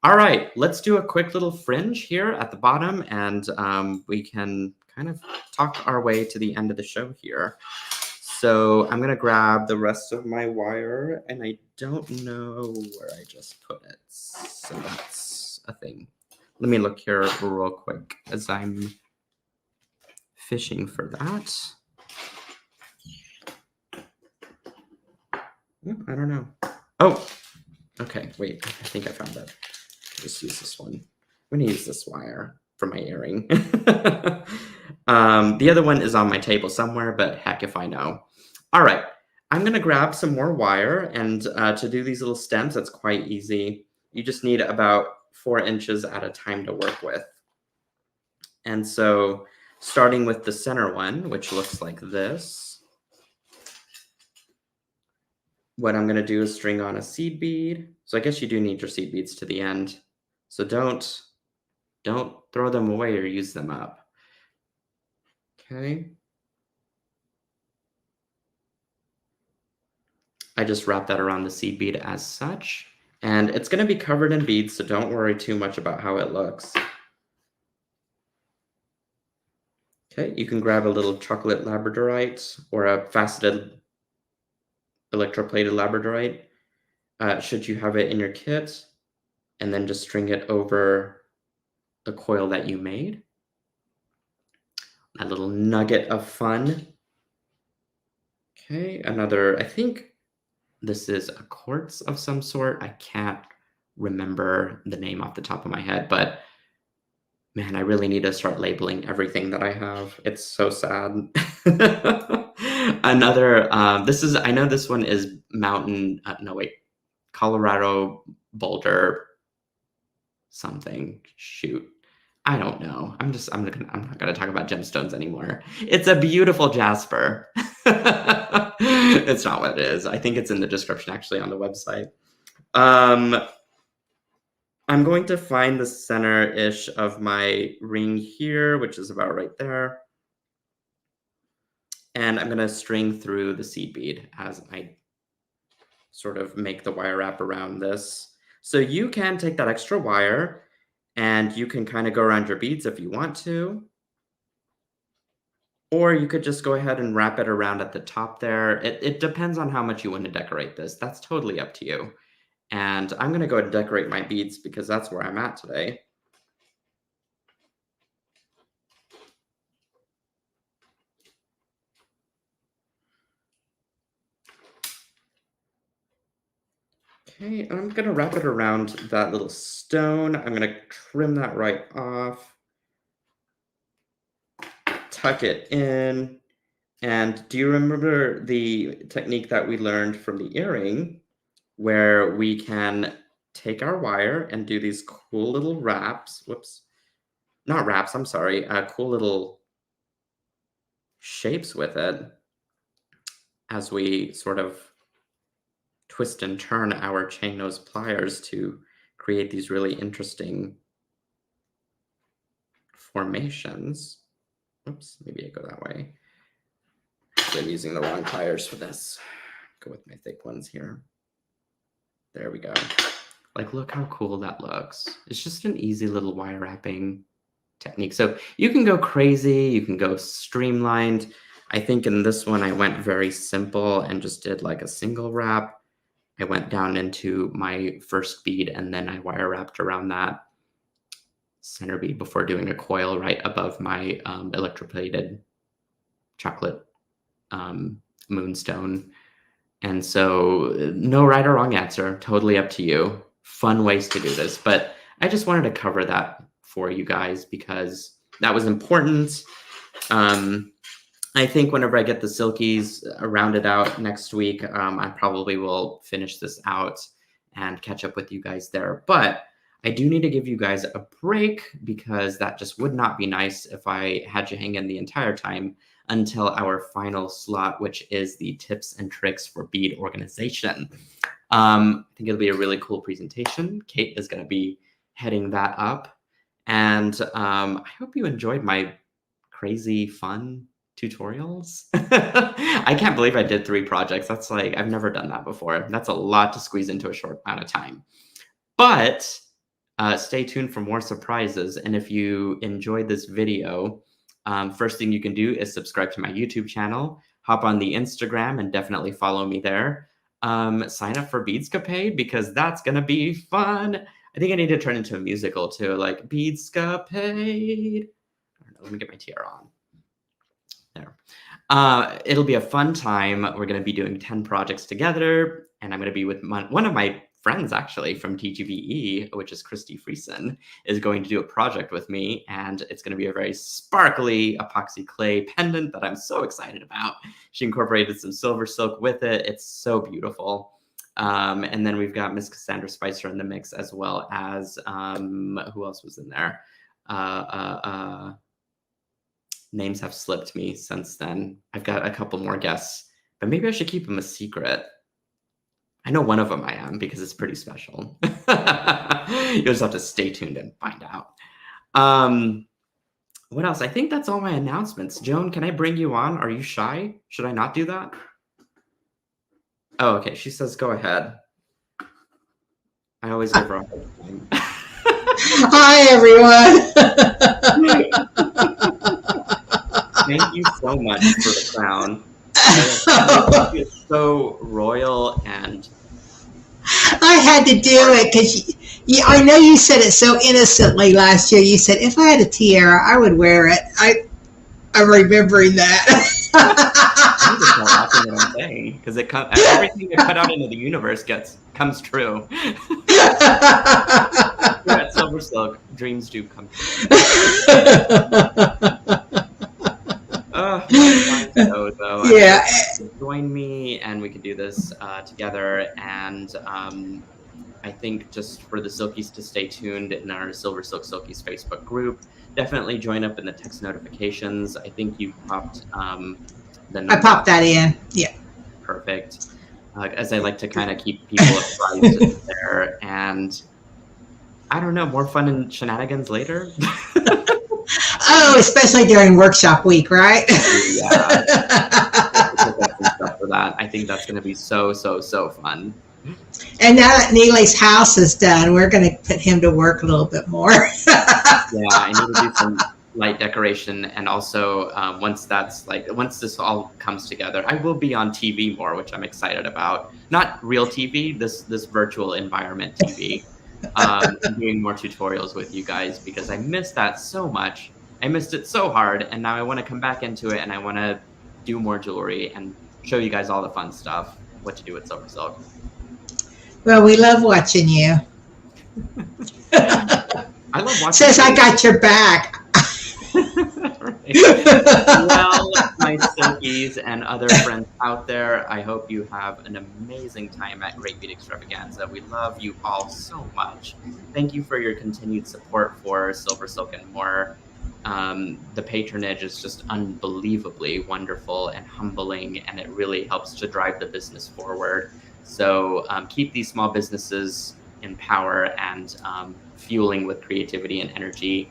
All right, let's do a quick little fringe here at the bottom, and we can kind of talk our way to the end of the show here. So I'm going to grab the rest of my wire, and I don't know where I just put it. So that's a thing. Let me look here real quick as I'm fishing for that. I don't know. Oh, okay. Wait, I think I found it. Just use this one. I'm going to use this wire for my earring. The other one is on my table somewhere, but heck if I know. All right, I'm going to grab some more wire, and to do these little stems, that's quite easy. You just need about 4 inches at a time to work with. And so starting with the center one, which looks like this, what I'm going to do is string on a seed bead. So I guess you do need your seed beads to the end. So don't throw them away or use them up. Okay. I just wrap that around the seed bead as such. And it's going to be covered in beads, so don't worry too much about how it looks. Okay, you can grab a little chocolate labradorite or a faceted electroplated labradorite, should you have it in your kit, and then just string it over the coil that you made. A little nugget of fun. Okay, another, I think this is a quartz of some sort. I can't remember the name off the top of my head, but man, I really need to start labeling everything that I have. It's so sad. Another, I know this one is mountain, no wait, Colorado Boulder something. Shoot. I don't know. I'm not gonna talk about gemstones anymore. It's a beautiful jasper. It's not what it is. I think it's in the description actually on the website. I'm going to find the center-ish of my ring here, which is about right there. And I'm gonna string through the seed bead as I sort of make the wire wrap around this. So you can take that extra wire and you can kind of go around your beads if you want to. Or you could just go ahead and wrap it around at the top there. It depends on how much you want to decorate this. That's totally up to you. And I'm going to go and decorate my beads because that's where I'm at today. Okay, I'm going to wrap it around that little stone. I'm going to trim that right off. Tuck it in. And do you remember the technique that we learned from the earring where we can take our wire and do these cool little wraps? Whoops. Not wraps, I'm sorry. Cool little shapes with it as we sort of twist and turn our chain nose pliers to create these really interesting formations. Oops, maybe I go that way. I'm using the wrong pliers for this. Go with my thick ones here. There we go. Like, look how cool that looks. It's just an easy little wire wrapping technique. So you can go crazy, you can go streamlined. I think in this one, I went very simple and just did like a single wrap. I went down into my first bead and then I wire wrapped around that center bead before doing a coil right above my electroplated chocolate moonstone. And so no right or wrong answer, totally up to you. Fun ways to do this, but I just wanted to cover that for you guys because that was important. I think whenever I get the silkies rounded out next week, I probably will finish this out and catch up with you guys there. But I do need to give you guys a break because that just would not be nice if I had you hang in the entire time until our final slot, which is the tips and tricks for bead organization. I think it'll be a really cool presentation. Kate is going to be heading that up. And I hope you enjoyed my crazy fun tutorials. I can't believe I did 3 projects. That's like, I've never done that before. That's a lot to squeeze into a short amount of time. But stay tuned for more surprises. And if you enjoyed this video, first thing you can do is subscribe to my YouTube channel, hop on the Instagram and definitely follow me there. Sign up for Beadscapade because that's going to be fun. I think I need to turn into a musical too, like Beadscapade. I don't know, let me get my tiara on. There. It'll be a fun time. We're going to be doing 10 projects together, and I'm going to be with one of my friends, actually, from TGVE, which is Christy Friesen, is going to do a project with me, and it's going to be a very sparkly epoxy clay pendant that I'm so excited about. She incorporated some SilverSilk with it. It's so beautiful. And then we've got Miss Cassandra Spicer in the mix, as well as, who else was in there? Names have slipped me since then. I've got a couple more guests, but maybe I should keep them a secret. I know one of them I am because it's pretty special. You'll just have to stay tuned and find out. What else? I think that's all my announcements. Joan, can I bring you on? Are you shy? Should I not do that? Oh, okay. She says, go ahead. I always give her a hard time. Hi, everyone. Thank you so much for the crown. It's so royal, and I had to do it because I know you said it so innocently last year. You said if I had a tiara, I would wear it. I'm remembering that. I need to start watching what I'm saying because everything you put out into the universe comes true. Here at SilverSilk, dreams do come true. Though. Yeah. Join me and we can do this together. And I think just for the Silkies to stay tuned in our SilverSilk Silkies Facebook group, definitely join up in the text notifications. I think you popped the number. I popped that in. Yeah. Perfect. As I like to kind of keep people apprised there. And I don't know, more fun and shenanigans later. Oh, especially during workshop week, right? Yeah. For that. I think that's going to be so fun. And now that Neely's house is done, we're going to put him to work a little bit more. Yeah, I need to do some light decoration, and also once this all comes together, I will be on TV more, which I'm excited about. Not real TV, this virtual environment TV. And doing more tutorials with you guys because I missed that so much. I missed it so hard, and now I want to come back into it, and I want to do more jewelry and show you guys all the fun stuff, what to do with SilverSilk. Well, we love watching you. I love watching. Says I got your back. Well, my Silkies and other friends out there, I hope you have an amazing time at Great Beat Extravaganza. We love you all so much. Thank you for your continued support for SilverSilk and more. The patronage is just unbelievably wonderful and humbling, and it really helps to drive the business forward. So keep these small businesses in power and fueling with creativity and energy,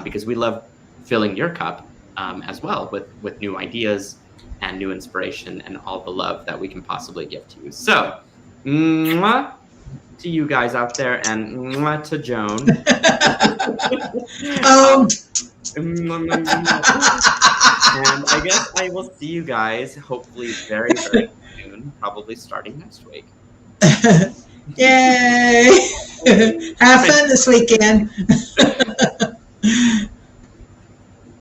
because we love filling your cup as well with new ideas and new inspiration and all the love that we can possibly give to you. So, mwah to you guys out there, and mwah to Joan. And I guess I will see you guys hopefully very, very soon, probably starting next week. Yay! Have fun this weekend.